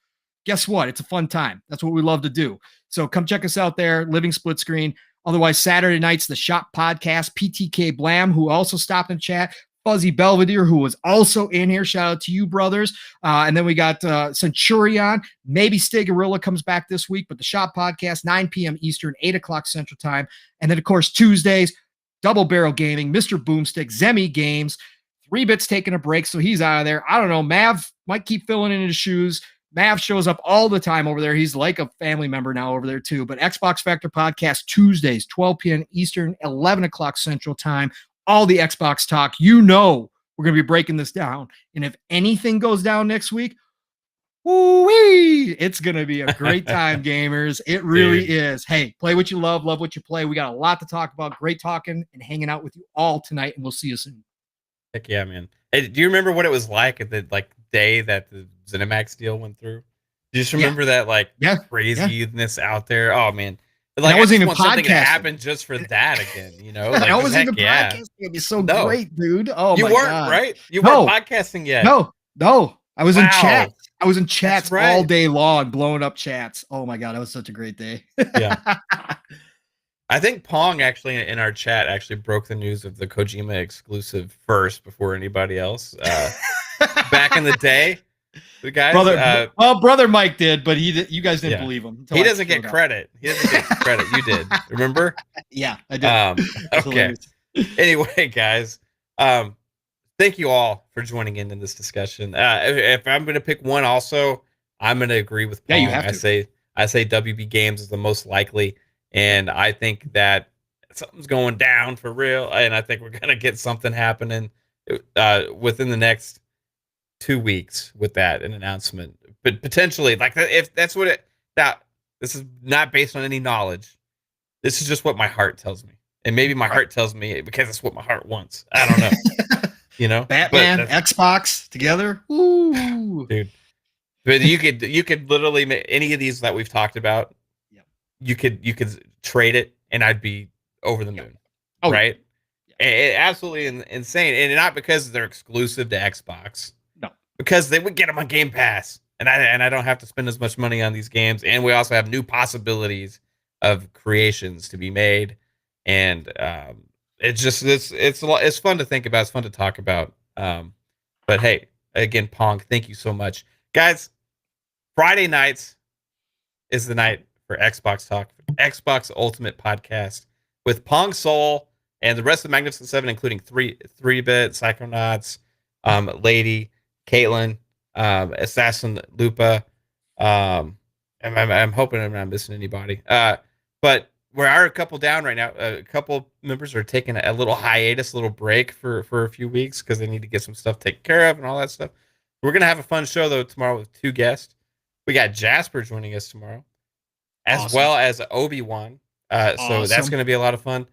Guess what? It's a fun time. That's what we love to do. So come check us out there, Living Split Screen. Otherwise, Saturday nights, the Shop Podcast, PTK Blam, who also stopped in chat, Fuzzy Belvedere, who was also in here. Shout out to you, brothers. And then we got Centurion. Maybe Stegarilla comes back this week, but the Shop Podcast, 9 p.m. Eastern, 8 o'clock Central Time. And then, of course, Tuesdays, Double Barrel Gaming, Mr. Boomstick, Zemi Games. 3-Bit's taking a break, so he's out of there. I don't know. Mav might keep filling in his shoes. Mav shows up all the time over there. He's like a family member now over there, too. But Xbox Factor Podcast, Tuesdays, 12 p.m. Eastern, 11 o'clock Central Time. All the Xbox talk. You know we're going to be breaking this down. And if anything goes down next week, woo-wee, it's going to be a great time, gamers. It really is. Hey, play what you love what you play. We got a lot to talk about. Great talking and hanging out with you all tonight, and we'll see you soon. Heck yeah, man. Hey, do you remember what it was like at the day that the ZeniMax deal went through? Do you just remember that craziness out there? Oh man. Like, I wasn't even podcasting. Something to happen just for that again, you know? Like, I wasn't even podcasting. It'd be so great, dude. Oh, you my weren't, God. Right? You weren't podcasting yet. No. I was in chat. I was in chats all day long, blowing up chats. Oh my God, that was such a great day. Yeah. I think Pong actually in our chat actually broke the news of the Kojima exclusive first before anybody else. Back in the day. The guys, brother Mike did, but you guys didn't believe him. He doesn't get credit. He doesn't get credit. You did. Remember? Yeah, I did. Okay. Anyway, guys, thank you all for joining in this discussion. If I'm going to pick one, also, I'm going to agree with Pong. Yeah, you have to. I say WB Games is the most likely, and I think that something's going down for real, and I think we're going to get something happening within the next 2 weeks with that an announcement, but potentially if that's what this is not based on any knowledge. This is just what my heart tells me, and maybe my heart tells me because it's what my heart wants. I don't know. You know, Batman, Xbox together. Ooh, dude. But you could literally make any of these that we've talked about. Yep. You could trade it, and I'd be over the moon. Oh, right? It, absolutely insane, and not because they're exclusive to Xbox. Because they would get them on Game Pass, and I don't have to spend as much money on these games, and we also have new possibilities of creations to be made, and it's fun to think about, it's fun to talk about. But hey, again, Pong, thank you so much, guys. Friday nights is the night for Xbox Talk, Xbox Ultimate Podcast with Pong Soul and the rest of the Magnificent Seven, including 3-Bit, Psychonauts, Lady, Kaitlin, AssassinLupa. I'm hoping I'm not missing anybody. But we are a couple down right now. A couple members are taking a little hiatus, a little break for a few weeks because they need to get some stuff taken care of and all that stuff. We're gonna have a fun show though tomorrow with 2 guests. We got Jasper joining us tomorrow, as well as Obi-Wan. So that's gonna be a lot of fun.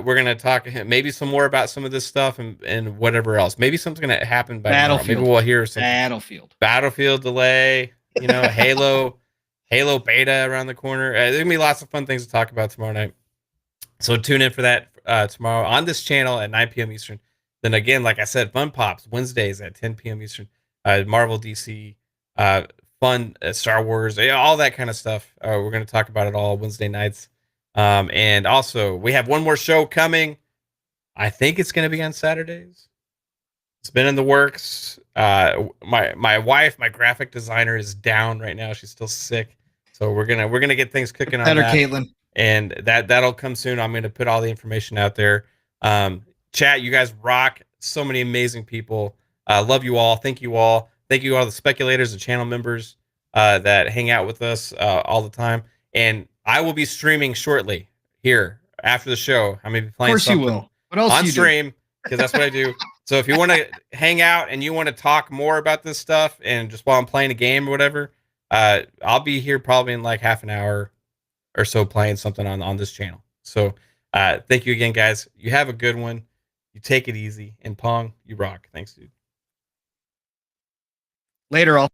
We're gonna talk maybe some more about some of this stuff and whatever else. Maybe something's gonna happen by tomorrow. Maybe we'll hear something. Battlefield delay. You know, Halo beta around the corner. There's gonna be lots of fun things to talk about tomorrow night. So tune in for that tomorrow on this channel at 9 p.m. Eastern. Then again, like I said, Fun Pops Wednesdays at 10 p.m. Eastern. Marvel, DC, fun Star Wars, all that kind of stuff. We're going to talk about it all Wednesday nights. And also, we have one more show coming. I think it's going to be on Saturdays. It's been in the works. My wife, my graphic designer, is down right now. She's still sick, so we're gonna get things cooking on that. Kaitlin. And that'll come soon. I'm gonna put all the information out there. Chat, you guys rock. So many amazing people. Love you all. Thank you all. Thank you all the speculators and channel members that hang out with us all the time. And I will be streaming shortly here after the show. I'm gonna be playing something you will. What else on stream because that's what I do. So if you want to hang out and you want to talk more about this stuff and just while I'm playing a game or whatever, I'll be here probably in like half an hour or so playing something on this channel. So thank you again, guys. You have a good one. You take it easy. And Pong, you rock. Thanks, dude. Later, all.